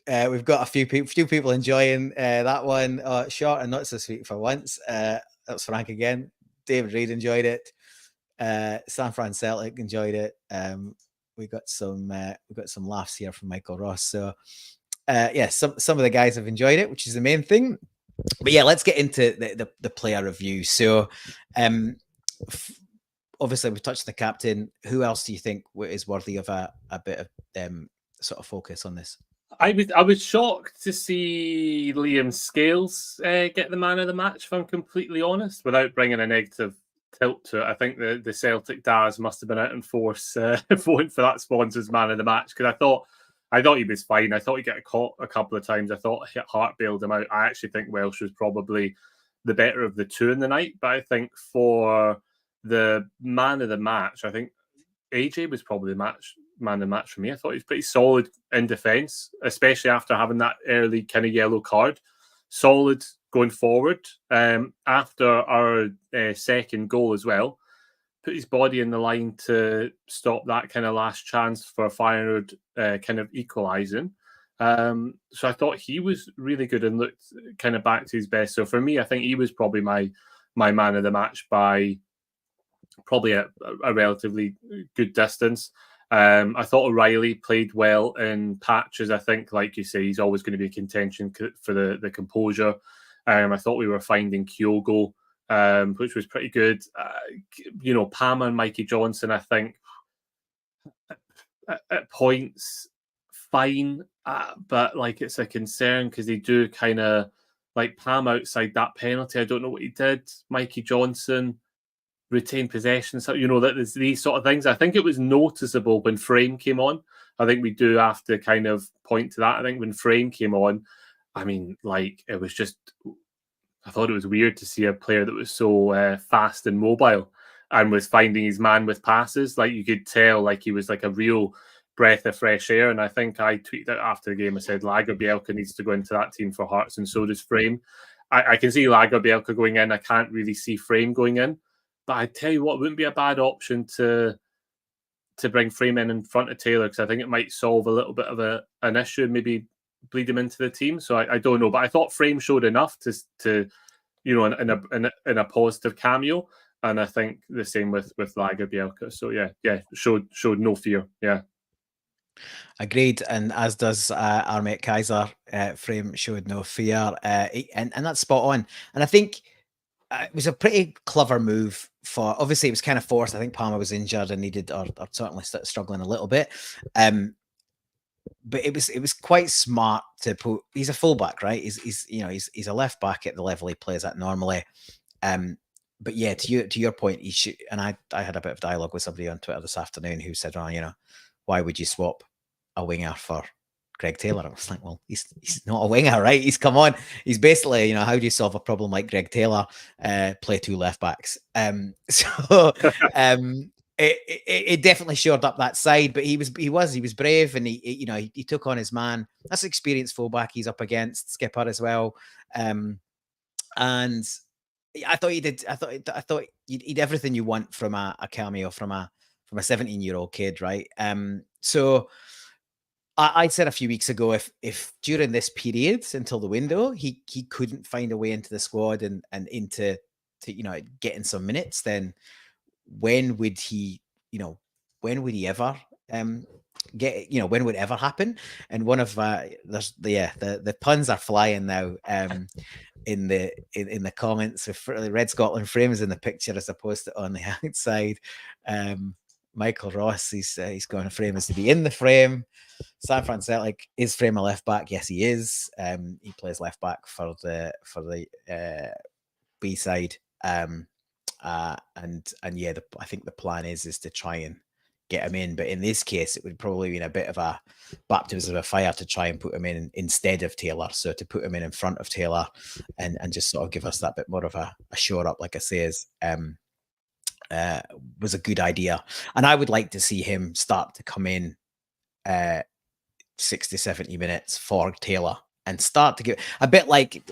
We've got a few people enjoying that one. Short and not so sweet for once. That's Frank again. David Reid enjoyed it. San Fran Celtic enjoyed it. We got some laughs here from Michael Ross. So some of the guys have enjoyed it, which is the main thing. But let's get into the player review. So obviously we've touched the captain. Who else do you think is worthy of a bit of sort of focus on this? I was shocked to see Liam Scales get the man of the match, if I'm completely honest, without bringing a negative tilt to it. I think the Celtic Dars must have been out in force voting for that sponsor's man of the match, because I thought he was fine. I thought he got caught a couple of times. I thought Hart bailed him out. I actually think Welsh was probably the better of the two in the night. But I think for the man of the match, I think AJ was probably man of the match for me. I thought he was pretty solid in defence, especially after having that early kind of yellow card. Solid going forward. After our second goal as well, put his body in the line to stop that kind of last chance for Feyenoord kind of equalising. So I thought he was really good and looked kind of back to his best. So for me, I think he was probably my man of the match by probably a relatively good distance. I thought O'Reilly played well in patches. I think, like you say, he's always going to be a contention for the composure. I thought we were finding Kyogo which was pretty good. Palmer and Mikey Johnson, I think, at points, fine, but like it's a concern because they do kind of like Pam outside that penalty. I don't know what he did. Mikey Johnson retained possession, so that there's these sort of things. I think it was noticeable when Frame came on. I think we do have to kind of point to that. I think when Frame came on, I mean, like it was just, I thought it was weird to see a player that was so fast and mobile and was finding his man with passes. Like you could tell, like he was like a real breath of fresh air. And I think I tweeted out after the game, I said Lagerbielke needs to go into that team for Hearts, and so does Frame. I can see Lagerbielke going in. I can't really see Frame going in. But I tell you what, it wouldn't be a bad option to bring Frame in front of Taylor, because I think it might solve a little bit of an issue and maybe bleed him into the team. So I don't know, but I thought Frame showed enough to in a positive cameo, and I think the same with Lagerbielke. So yeah, showed no fear. Yeah. Agreed, and as does our mate Kaiser. Frame showed no fear, and that's spot on. And I think it was a pretty clever move. For obviously it was kind of forced. I think Palmer was injured and needed, or certainly struggling a little bit. But it was quite smart to put. He's a fullback, right? He's a left back at the level he plays at normally. But yeah, to your point, he should. And I had a bit of dialogue with somebody on Twitter this afternoon who said, why would you swap a winger for Greg Taylor? I was like, well, he's not a winger, right? He's come on. He's basically, how do you solve a problem like Greg Taylor? Play two left backs. It definitely shored up that side, but he was brave, and he took on his man. That's an experienced fullback he's up against, skipper as well. And I thought he did. I thought he did everything you want from a cameo from a 17-year-old kid, right? So I said a few weeks ago, if during this period until the window he couldn't find a way into the squad and into getting some minutes, then when would he ever get, when would it ever happen? And one of the puns are flying now in the comments. With Red Scotland Frame is in the picture as opposed to on the outside. Michael Ross, he's going to Frame as to be in the frame. San Fran Celtic, is Frame a left back? Yes, he is. He plays left back for the B side. I think the plan is to try and get him in, but in this case it would probably be a bit of a baptism of fire to try and put him in instead of Taylor. So to put him in front of Taylor and just sort of give us that bit more of a shore up, like I say, was a good idea. And I would like to see him start to come in 60-70 minutes for Taylor and start to get a bit like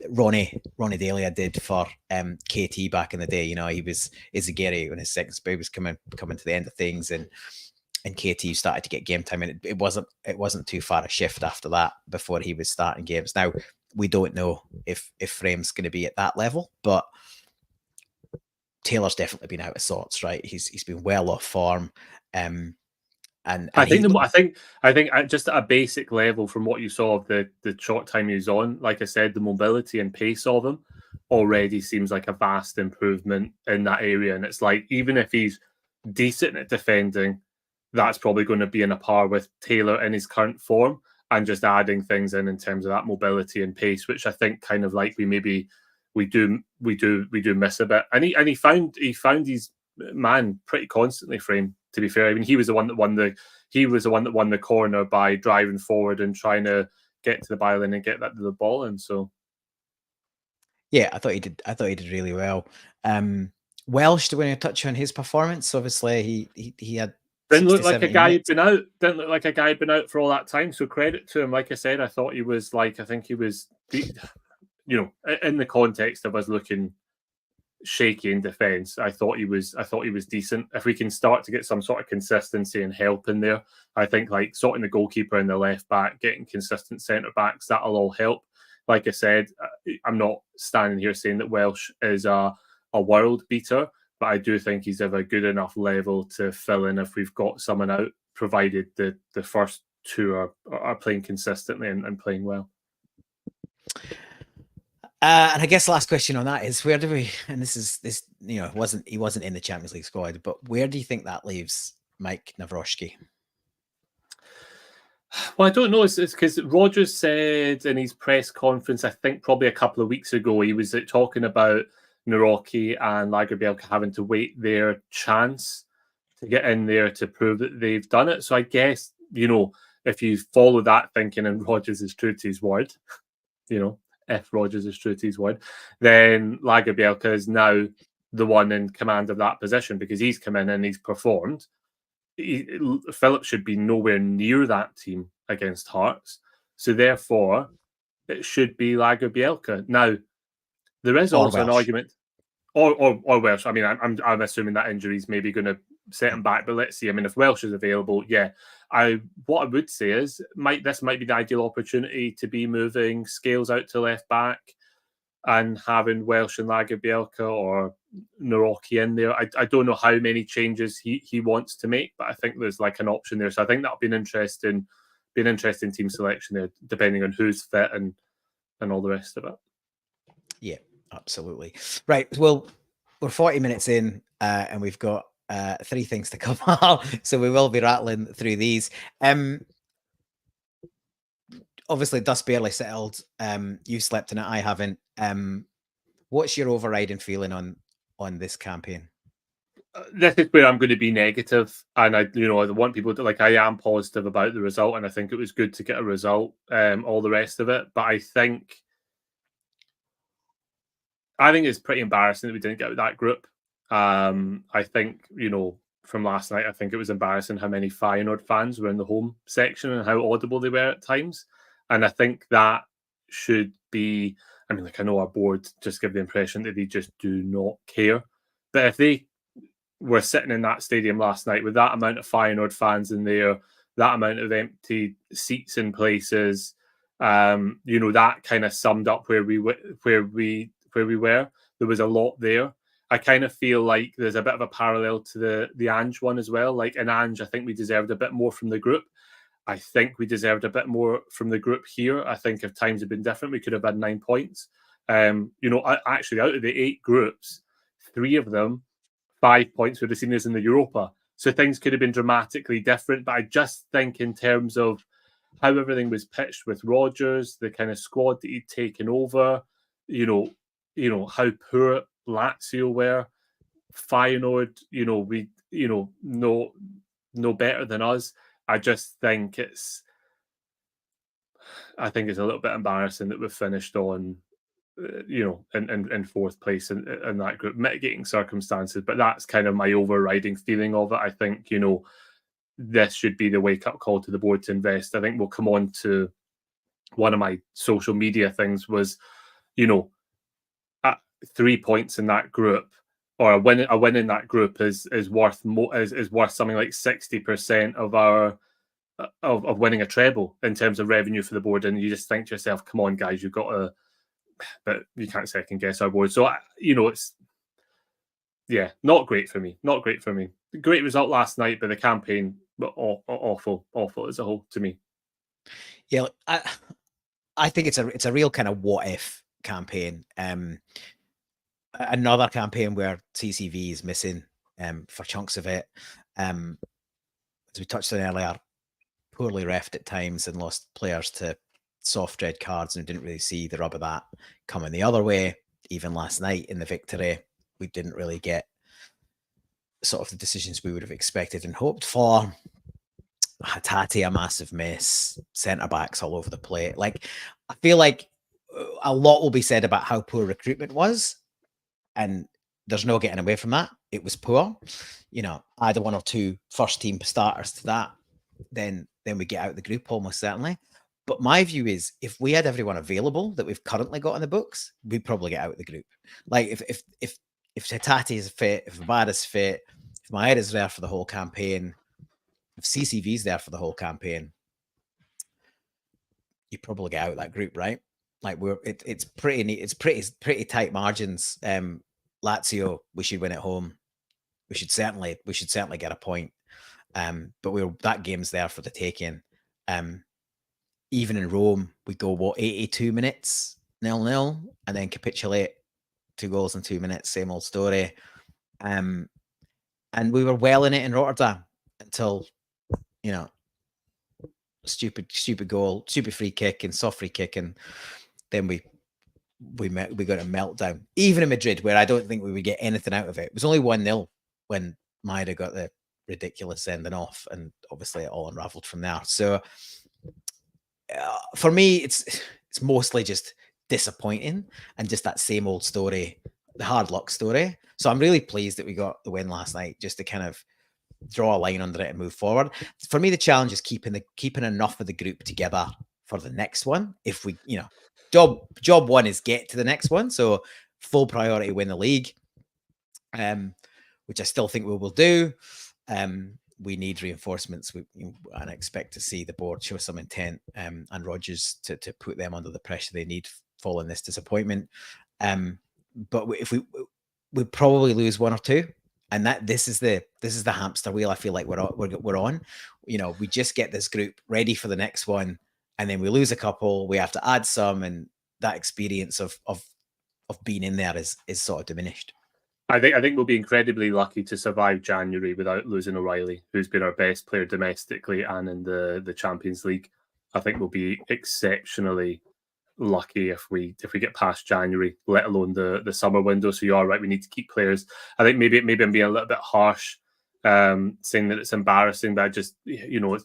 Ronnie Delia did for KT back in the day. He was Izagiri when his second spell was coming to the end of things, and KT started to get game time, and it wasn't too far a shift after that before he was starting games. Now we don't know if Frame's going to be at that level, but Taylor's definitely been out of sorts, right? He's been well off form. And I think just at a basic level, from what you saw of the short time he was on, like I said, the mobility and pace of him already seems like a vast improvement in that area. And it's like, even if he's decent at defending, that's probably going to be in a par with Taylor in his current form, and just adding things in terms of that mobility and pace, which I think kind of like we do miss a bit. And he found his man pretty constantly, Frame. To be fair, I mean, he was the one that won the corner by driving forward and trying to get to the byline and get that to the ball. And so, yeah, I thought he did really well. Welsh, do you want to touch on his performance? Obviously, he had didn't look like a guy who'd been out. Didn't look like a guy who'd been out for all that time. So credit to him. Like I said, I thought he was in the context of us looking shaky in defence, I thought he was decent. If we can start to get some sort of consistency and help in there, I think like sorting the goalkeeper and the left back, getting consistent centre backs, that'll all help. Like I said, I'm not standing here saying that Welsh is a world beater, but I do think he's of a good enough level to fill in if we've got someone out, provided the first two are playing consistently and playing well. And I guess last question on that is, where do we? And this he wasn't in the Champions League squad, but where do you think that leaves Mike Nawrocki? Well, I don't know. It's because Rodgers said in his press conference, I think probably a couple of weeks ago, he was talking about Nawrocki and Lagerbielke having to wait their chance to get in there to prove that they've done it. So I guess, if you follow that thinking and Rodgers is true to his word, if Rodgers is true to his word, then Lagerbielke is now the one in command of that position because he's come in and he's performed. Philip should be nowhere near that team against Hearts. So therefore, it should be Lagerbielke. Now, there is also an argument, or Welsh. I mean, I'm assuming that injury is maybe going to set him back, but let's see. I mean, if Welsh is available, yeah. What I would say is, this might be the ideal opportunity to be moving Scales out to left back and having Welsh and Lagerbielke or Nawrocki in there. I don't know how many changes he wants to make, but I think there's like an option there. So I think that'll be an interesting team selection there, depending on who's fit and all the rest of it. Yeah, absolutely. Right. Well, we're 40 minutes in, and we've got 3 things to cover, so we will be rattling through these. Obviously, dust barely settled. You slept in it. I haven't. What's your overriding feeling on this campaign? This is where I'm going to be negative, and I want people to I am positive about the result, and I think it was good to get a result. All the rest of it, but I think it's pretty embarrassing that we didn't get out that group. I think from last night, I think it was embarrassing how many Feyenoord fans were in the home section and how audible they were at times. And I think that should be, I know our board just give the impression that they just do not care. But if they were sitting in that stadium last night with that amount of Feyenoord fans in there, that amount of empty seats in places, that kind of summed up where we were. There was a lot there. I kind of feel like there's a bit of a parallel to the Ange one as well. Like in Ange, I think we deserved a bit more from the group. I think we deserved a bit more from the group here. I think if times had been different, we could have had 9 points. Actually, out of the 8 groups, 3 of them, 5 points were the seniors in the Europa. So things could have been dramatically different. But I just think in terms of how everything was pitched with Rodgers, the kind of squad that he'd taken over, how poor Lazio were, Feyenoord, no better than us. I just think it's a little bit embarrassing that we've finished on, in 4th place in that group, mitigating circumstances. But that's kind of my overriding feeling of it. I think, this should be the wake-up call to the board to invest. I think we'll come on to one of my social media things was, 3 points in that group, or a win in that group is worth something like 60% of our of winning a treble in terms of revenue for the board. And you just think to yourself, come on, guys, you've got to, but you can't second guess our board. So it's not great for me. Not great for me. Great result last night, but the campaign, but awful as a whole to me. Yeah, I think it's a real kind of what if campaign. Another campaign where TCV is missing for chunks of it. As we touched on earlier, poorly refed at times and lost players to soft red cards and didn't really see the rub of that coming the other way. Even last night in the victory, we didn't really get sort of the decisions we would have expected and hoped for. Hatate, a massive miss, centre-backs all over the plate. Like, I feel like a lot will be said about how poor recruitment was, and there's no getting away from that. It was poor. Add 1 or 2 first team starters to that, then we get out of the group almost certainly. But my view is, if we had everyone available that we've currently got in the books, we'd probably get out of the group. Like if Hatate is fit, if Abada's fit, if Maeda there for the whole campaign, if CCV's there for the whole campaign, you probably get out of that group, right? Like it's pretty tight margins. Lazio, we should win at home. We should certainly get a point. But that game's there for the taking. Even in Rome, we go 82 minutes 0-0 and then capitulate, 2 goals in 2 minutes, same old story. And we were well in it in Rotterdam until, you know, stupid goal, stupid free kick and soft free kick, and then we got a meltdown. Even in Madrid, where I don't think we would get anything out of it. It was only 1-0 when Maida got the ridiculous sending off, and obviously it all unraveled from there. So for me, it's mostly just disappointing and just that same old story, the hard luck story. So I'm really pleased that we got the win last night, just to kind of draw a line under it and move forward. For me, the challenge is keeping enough of the group together for the next one. If we, you know, job one is get to the next one. So full priority win the league, which I still think we will do. We need reinforcements, and I expect to see the board show some intent, and Rodgers to put them under the pressure they need following this disappointment. But if we probably lose one or two, and this is the hamster wheel I feel like we're on. You know, we just get this group ready for the next one, and then we lose a couple, we have to add some, and that experience of being in there is sort of diminished. I think we'll be incredibly lucky to survive January without losing O'Reilly, who's been our best player domestically and in the Champions League. I think we'll be exceptionally lucky if we get past January, let alone the summer window. So you are right, we need to keep players. I think maybe I'm being a little bit harsh, saying that it's embarrassing, but I just, you know,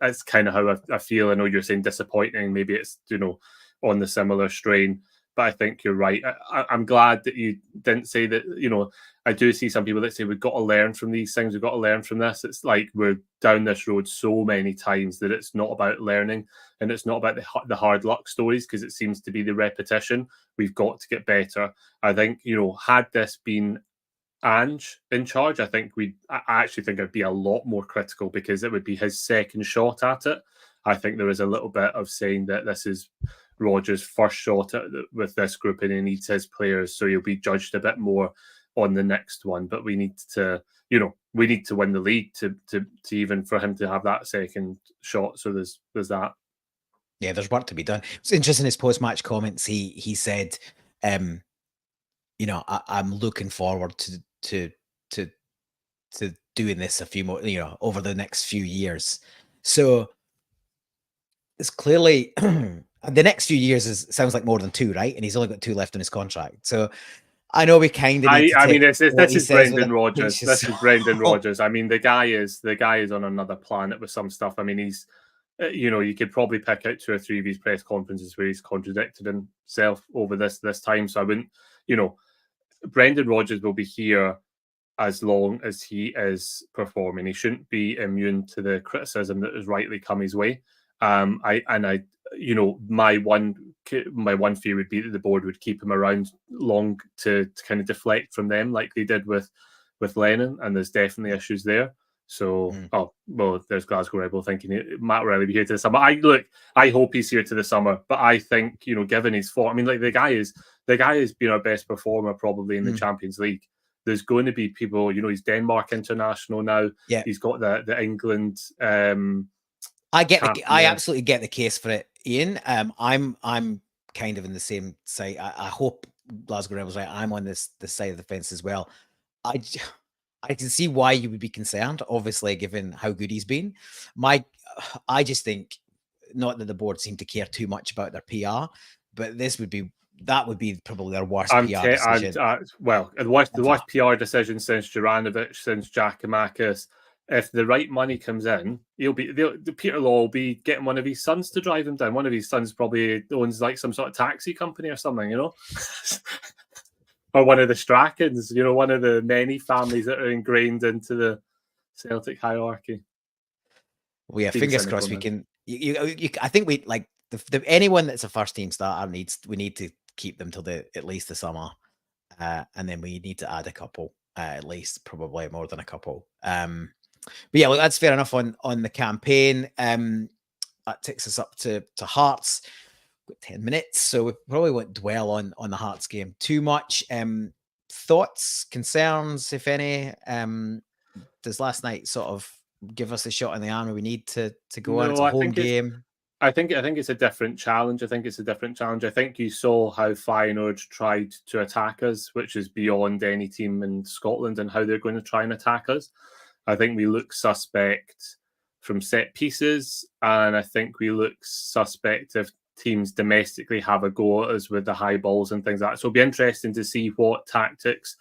it's kind of how I feel. I know you're saying disappointing, maybe it's, you know, on the similar strain. But I think you're right. I'm glad that you didn't say that, you know, I do see some people that say we've got to learn from these things. We've got to learn from this. It's like we're down this road so many times that it's not about learning and it's not about the hard luck stories, because it seems to be the repetition. We've got to get better. I think, you know, had this been Ange in charge, I actually think I'd be a lot more critical, because it would be his second shot at it. I think there is a little bit of saying that this is Rodgers' first shot with this group and he needs his players, so he'll be judged a bit more on the next one. But we need to, you know, we need to win the league to even for him to have that second shot. So there's that. Yeah, there's work to be done. It's interesting, his post-match comments. He said, you know, I'm looking forward to doing this a few more, you know, over the next few years. So it's clearly the next few years sounds like more than 2, right? And he's only got 2 left in his contract. So I know we kind of. I mean, this is Brendan Rodgers. This is Brendan Rodgers. I mean, the guy is on another planet with some stuff. I mean, he's, you know, you could probably pick out 2 or 3 of his press conferences where he's contradicted himself over this time. So I wouldn't, you know, Brendan Rodgers will be here as long as he is performing. He shouldn't be immune to the criticism that has rightly come his way. You know, my one fear would be that the board would keep him around long to kind of deflect from them, like they did with Lennon, and there's definitely issues there. So, there's Glasgow Rebel thinking Matt Riley be here to the summer. I hope he's here to the summer, but I think, you know, given his form, I mean, like the guy has been our best performer probably in the Champions League. There's going to be people, you know, he's Denmark international now. Yeah, he's got the England. I absolutely get the case for it, Ian. I'm kind of in the same side. I hope Glasgow Rebels right. I'm on this side of the fence as well. I can see why you would be concerned, obviously, given how good he's been. I just think, not that the board seem to care too much about their PR, but that would be probably their worst PR decision. The worst PR decision since Juranovic, since Giakoumakis. If the right money comes in, Peter Law will be getting one of his sons to drive him down. One of his sons probably owns like some sort of taxi company or something, you know, or one of the Strackens, you know, one of the many families that are ingrained into the Celtic hierarchy. Well, yeah, fingers crossed we can. I think we like anyone that's a first team starter we need to keep them till at least the summer, and then we need to add a couple, at least, probably more than a couple. But yeah, well, that's fair enough on the campaign. That takes us up to Hearts. We've got 10 minutes, so we probably won't dwell on the Hearts game too much. Thoughts, concerns, if any? Does last night sort of give us a shot in the arm we need to go on? It's a home game. I think it's a different challenge. I think you saw how Feyenoord tried to attack us, which is beyond any team in Scotland, and how they're going to try and attack us. I think we look suspect from set pieces, and I think we look suspect if teams domestically have a go at us with the high balls and things like that. So it'll be interesting to see what tactics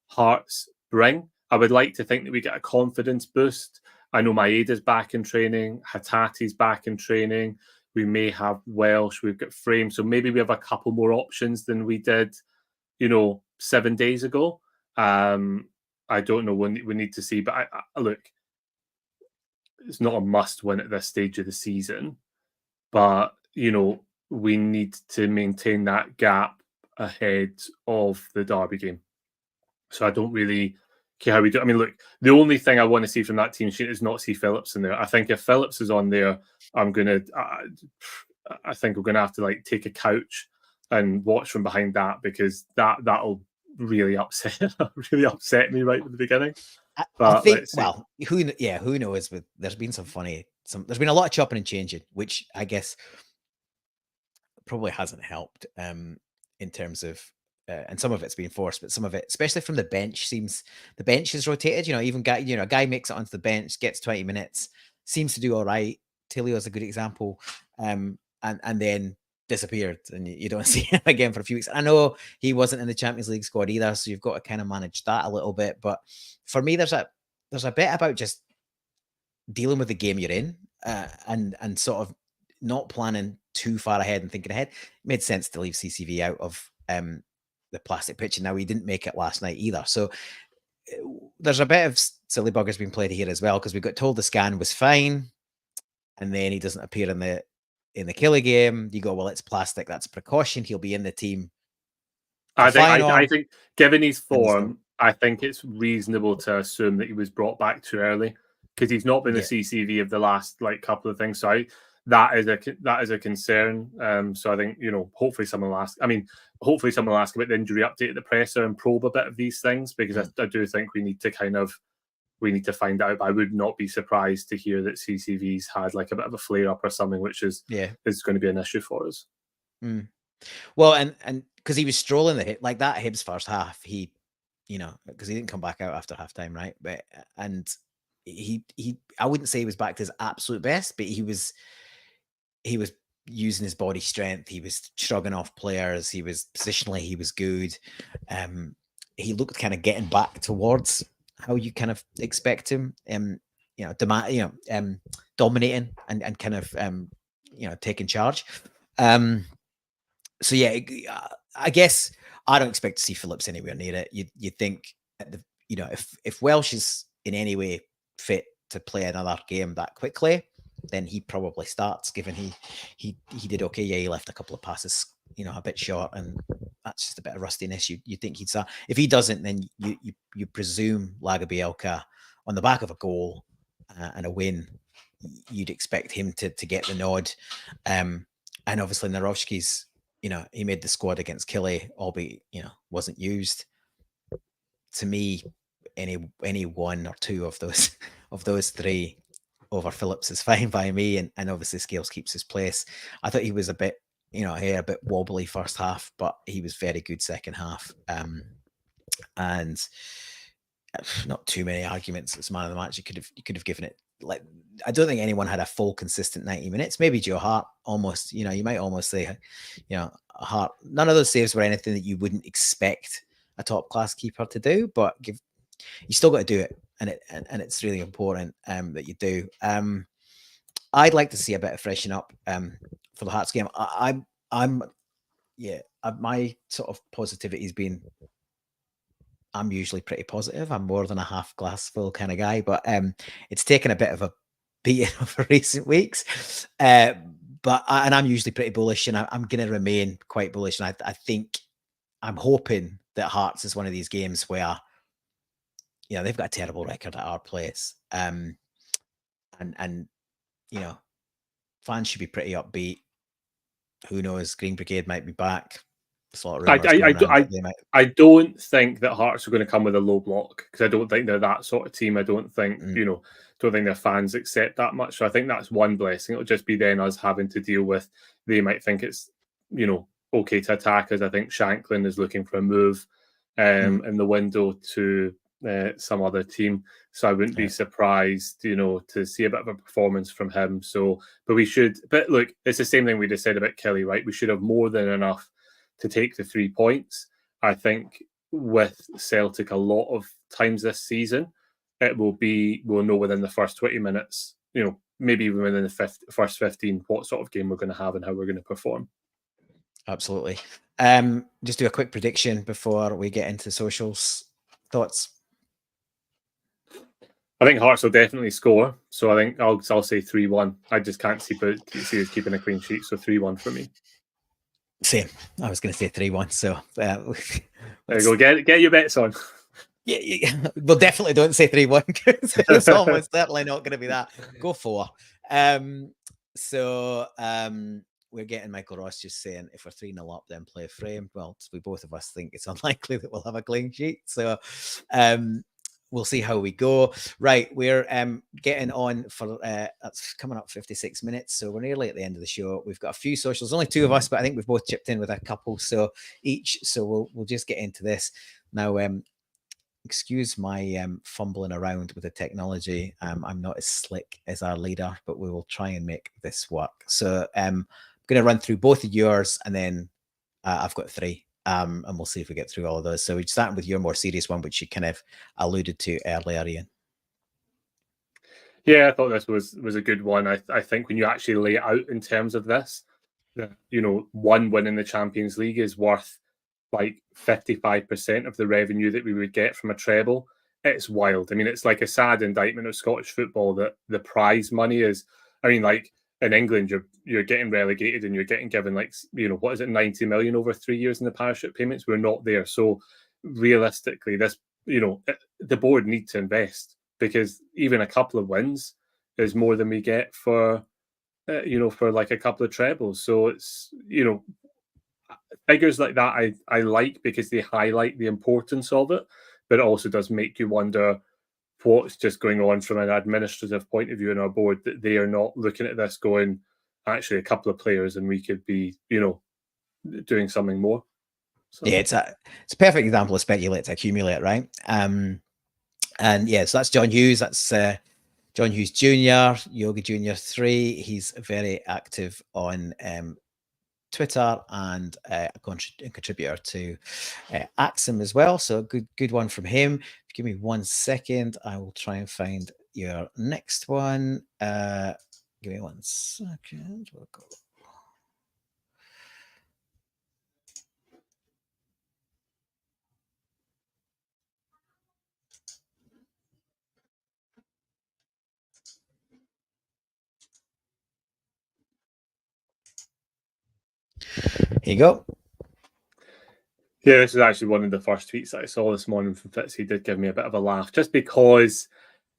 Hearts bring. I would like to think that we get a confidence boost. I know Maeda's back in training, Hatati's back in training. We may have Welsh, we've got Frame. So maybe we have a couple more options than we did, 7 days ago. I don't know. We need to see. But I look, it's not a must win at this stage of the season. But, we need to maintain that gap ahead of the Derby game. So I don't really care how we do. I mean, look, the only thing I want to see from that team sheet is not see Phillips in there. I think if Phillips is on there, I think we're gonna have to take a couch and watch from behind that, because that'll really upset me right at the beginning. I think, who knows? There's been there's been a lot of chopping and changing, which I guess probably hasn't helped in terms of. And some of it's been forced, but some of it, especially from the bench, seems the bench is rotated. Even a guy makes it onto the bench, gets 20 minutes, seems to do all right. Tilio is a good example, and then disappeared, and you don't see him again for a few weeks. I know he wasn't in the Champions League squad either, so you've got to kind of manage that a little bit. But for me, there's a bit about just dealing with the game you're in, and sort of not planning too far ahead and thinking ahead. It made sense to leave CCV out of the plastic pitch, and now he didn't make it last night either. So there's a bit of silly buggers being played here as well, because we got told the scan was fine, and then he doesn't appear in the Killie game. You go, well, it's plastic, that's a precaution, he'll be in the team. I think given his form, I think it's reasonable to assume that he was brought back too early, because he's not been the CCV of the last couple of things. So that is a concern. So I think hopefully someone will ask. Hopefully someone will ask about the injury update at the presser and probe a bit of these things, because I do think we need to find out. But I would not be surprised to hear that CCV's had a bit of a flare up or something, which is going to be an issue for us. Well, and because he was strolling the hip like that Hibs first half, he because he didn't come back out after halftime, right? But he I wouldn't say he was back to his absolute best, but he was using his body strength. He was shrugging off players. He was positionally, he was good. He looked kind of getting back towards how you kind of expect him. Dominating and kind of taking charge. So yeah, I guess I don't expect to see Phillips anywhere near it. You think if Welsh is in any way fit to play another game that quickly, then he probably starts, given he did okay. Yeah, he left a couple of passes, a bit short, and that's just a bit of rustiness. You think he'd start. If he doesn't, then you presume Lagerbielke on the back of a goal and a win, you'd expect him to get the nod. And obviously Narovski's, he made the squad against Killie, albeit wasn't used. To me, any one or two of those three over Phillips is fine by me, and obviously Scales keeps his place. I thought he was a bit, a bit wobbly first half, but he was very good second half. And not too many arguments as man of the match. You could have given it, I don't think anyone had a full consistent 90 minutes. Maybe Joe Hart almost, you might almost say, Hart, none of those saves were anything that you wouldn't expect a top class keeper to do, but you still got to do it. And it's really important that you do. I'd like to see a bit of freshen up for the Hearts game. My sort of positivity has been, I'm usually pretty positive. I'm more than a half glass full kind of guy, but it's taken a bit of a beating over recent weeks. But I'm usually pretty bullish, and I'm going to remain quite bullish. And I think I'm hoping that Hearts is one of these games where, they've got a terrible record at our place. And fans should be pretty upbeat. Who knows? Green Brigade might be back. I don't think that Hearts are going to come with a low block, because I don't think they're that sort of team. I don't think don't think their fans accept that much. So I think that's one blessing. It'll just be then us having to deal with, they might think it's, you know, okay to attack us. I think Shanklin is looking for a move in the window to some other team. So I wouldn't be surprised, you know, to see a bit of a performance from him. So, but look, it's the same thing we just said about Kelly, right? We should have more than enough to take the 3 points. I think with Celtic a lot of times this season, we'll know within the first 20 minutes, you know, maybe even within the first 15, what sort of game we're going to have and how we're going to perform. Absolutely. Just do a quick prediction before we get into socials. Thoughts? I think Hearts will definitely score. So I think I'll say 3-1. I just can't see us keeping a clean sheet. So 3-1 for me. Same. I was going to say 3-1. So there you go. Get your bets on. Yeah. Well, definitely don't say 3-1 because it's almost certainly not going to be that. Go 4. We're getting Michael Ross just saying if we're 3-0 up, then play a frame. Well, we both of us think it's unlikely that we'll have a clean sheet. So we'll see how we go. Right, we're getting on for that's coming up 56 minutes, so we're nearly at the end of the show. We've got a few socials, only 2 of us, but I think we've both chipped in with a couple each. So we'll just get into this now. Excuse my fumbling around with the technology. I'm not as slick as our leader, but we will try and make this work. So I'm going to run through both of yours, and then I've got 3. And we'll see if we get through all of those. So we're starting with your more serious one, which you kind of alluded to earlier, Iain. Yeah, I thought this was a good one. I think when you actually lay it out in terms of this, you know, 1 win in the Champions League is worth like 55% of the revenue that we would get from a treble. It's wild. I mean, it's like a sad indictment of Scottish football that the prize money is, I mean, like in England, you're getting relegated and you're getting given like, you know, what is it, 90 million over 3 years in the parachute payments. We're not there. So realistically, this, you know, the board need to invest, because even a couple of wins is more than we get for, you know, for like a couple of trebles. So it's, you know, figures like that I like, because they highlight the importance of it, but it also does make you wonder what's just going on from an administrative point of view in our board, that they are not looking at this going, actually a couple of players and we could be, you know, doing something more. So. Yeah, it's a perfect example of speculate to accumulate, right? And yeah, so that's John Hughes. That's John Hughes Jr., Yoga Jr. 3. He's very active on Twitter and a contributor to Axum as well. So good one from him. Give me 1 second. I will try and find your next one. Give me 1 second. We'll go. Here you go. Yeah, this is actually one of the first tweets that I saw this morning from Fitz. He did give me a bit of a laugh, just because,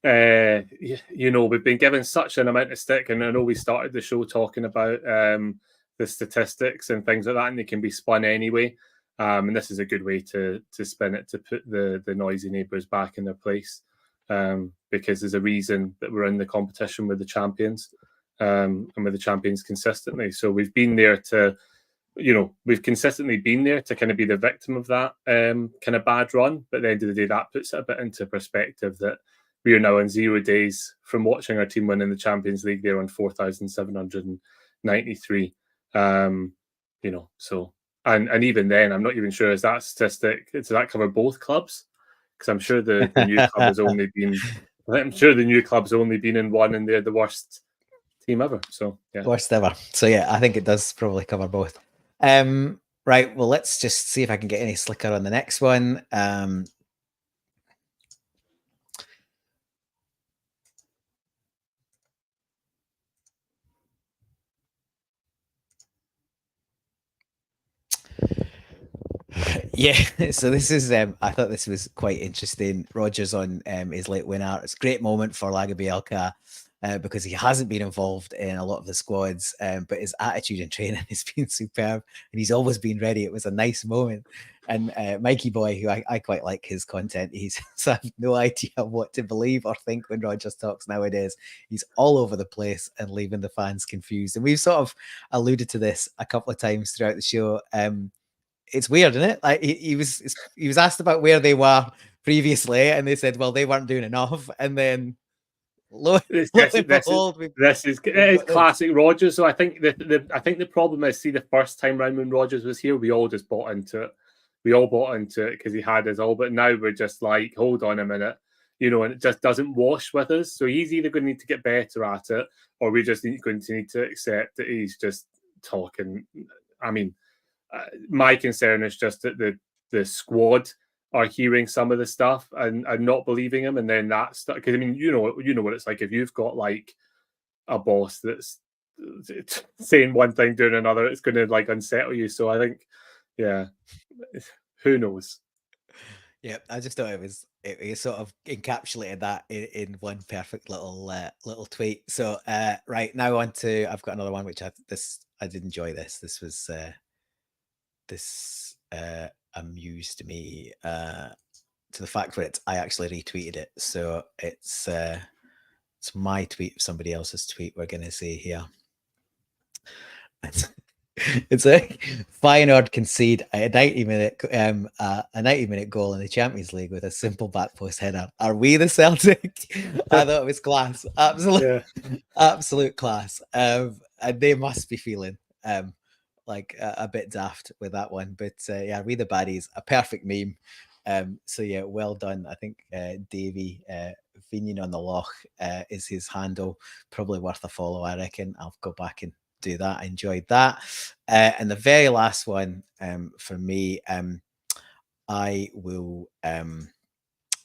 you know, we've been given such an amount of stick, and I know we started the show talking about the statistics and things like that, and they can be spun anyway. And this is a good way to spin it, to put the noisy neighbours back in their place, because there's a reason that we're in the competition with the champions, and with the champions consistently. So we've been there to, you know, we've consistently been there to kind of be the victim of that kind of bad run. But at the end of the day, that puts it a bit into perspective that we are now in 0 days from watching our team win in the Champions League. They're on 4,793. You know, so, and even then, I'm not even sure, is that statistic, does that cover both clubs? Because I'm sure the new club has only been, I'm sure the new club's only been in one, and they're the worst team ever. So, yeah. Worst ever. So, yeah, I think it does probably cover both. Right, well, let's just see if I can get any slicker on the next one. Yeah, so this is I thought this was quite interesting. Rogers on his late winner. It's a great moment for Laga Bielka. because he hasn't been involved in a lot of the squads, but his attitude in training has been superb, and he's always been ready. It was a nice moment. And Mikey Boy, who I quite like his content, so I have no idea what to believe or think when Rodgers talks nowadays. He's all over the place and leaving the fans confused. And we've sort of alluded to this a couple of times throughout the show. It's weird, isn't it? Like he was asked about where they were previously, and they said, well, they weren't doing enough. And then This is classic Rodgers. So I think the problem is, see, the first time round when Rodgers was here, we all just bought into it. We all bought into it because he had us all. But now we're just like, hold on a minute, you know, and it just doesn't wash with us. So he's either going to need to get better at it, or we're just going to need to accept that he's just talking. I mean, my concern is just that the squad are hearing some of the stuff and not believing him, and then that's because I mean, you know what it's like if you've got like a boss that's saying one thing, doing another, it's going to like unsettle you. So I think, yeah, who knows? Yeah, I just thought it sort of encapsulated that in one perfect little tweet. So right now on to, I've got another one which I did enjoy this. This was this amused me to the fact where I actually retweeted it. So it's my tweet, somebody else's tweet. We're gonna say here. It's a Feyenoord concede a 90-minute goal in the Champions League with a simple back post header. Are we the Celtic? I thought it was class, absolute class. And they must be feeling like a bit daft with that one, but yeah, we the baddies, a perfect meme. So yeah, well done. I think Davey Vinian on the Loch is his handle, probably worth a follow, I reckon. I'll go back and do that. I enjoyed that. And the very last one for me, I will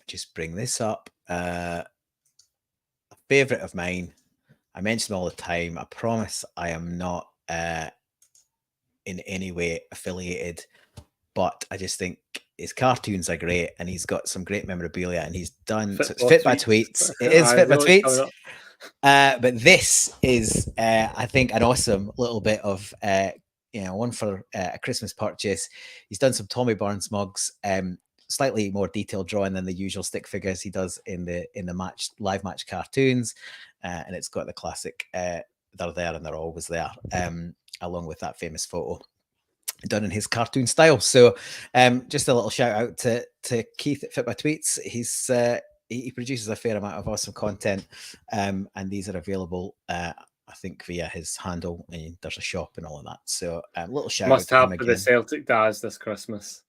just bring this up. A favorite of mine, I mention all the time. I promise I am not in any way affiliated, but I just think his cartoons are great, and he's got some great memorabilia, and he's done Fit by Tweets. It is Fit by Tweets. But this is, I think, an awesome little bit of, one for a Christmas purchase. He's done some Tommy Burns mugs, slightly more detailed drawing than the usual stick figures he does in the live match cartoons, and it's got the classic. They're there and they're always there, along with that famous photo done in his cartoon style. So, just a little shout out to Keith at Fit by Tweets. He produces a fair amount of awesome content, and these are available, I think, via his handle, and there's a shop and all of that. So little shout must out have for the Celtic Daz this Christmas.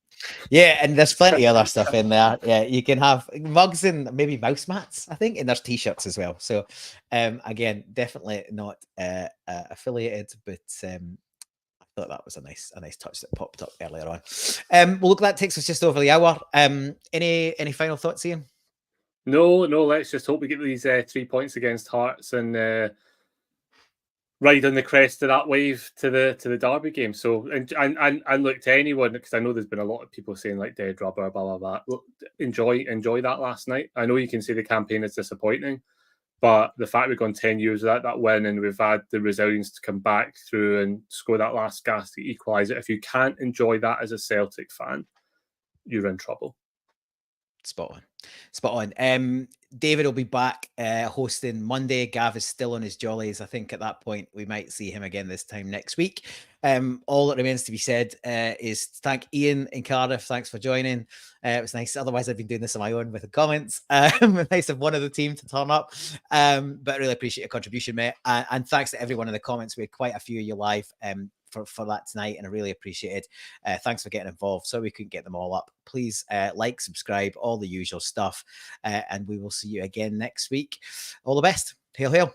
Yeah, and there's plenty of other stuff in there. Yeah, you can have mugs and maybe mouse mats, I think, and there's t-shirts as well. So again, definitely not affiliated, but I thought that was a nice touch that popped up earlier on. Well, look, that takes us just over the hour. Any final thoughts, Iain? No. Let's just hope we get these 3 points against Hearts and ride on the crest of that wave to the Derby game. So and look, to anyone, because I know there's been a lot of people saying like dead rubber, blah blah blah. Look, enjoy that last night. I know you can say the campaign is disappointing, but the fact we've gone 10 years without that win, and we've had the resilience to come back through and score that last gas to equalise it. If you can't enjoy that as a Celtic fan, you're in trouble. Spot on. David will be back hosting Monday. Gav is still on his jollies. I think at that point we might see him again this time next week. All that remains to be said is to thank Iain in Cardiff. Thanks for joining. It was nice. Otherwise, I've been doing this on my own with the comments. Nice of one of the team to turn up. But I really appreciate your contribution, mate. And thanks to everyone in the comments. We had quite a few of you live for that tonight, and I really appreciate it. Thanks for getting involved. So we couldn't get them all up. Please like, subscribe, all the usual stuff, and we will see you again next week. All the best. Hail, hail.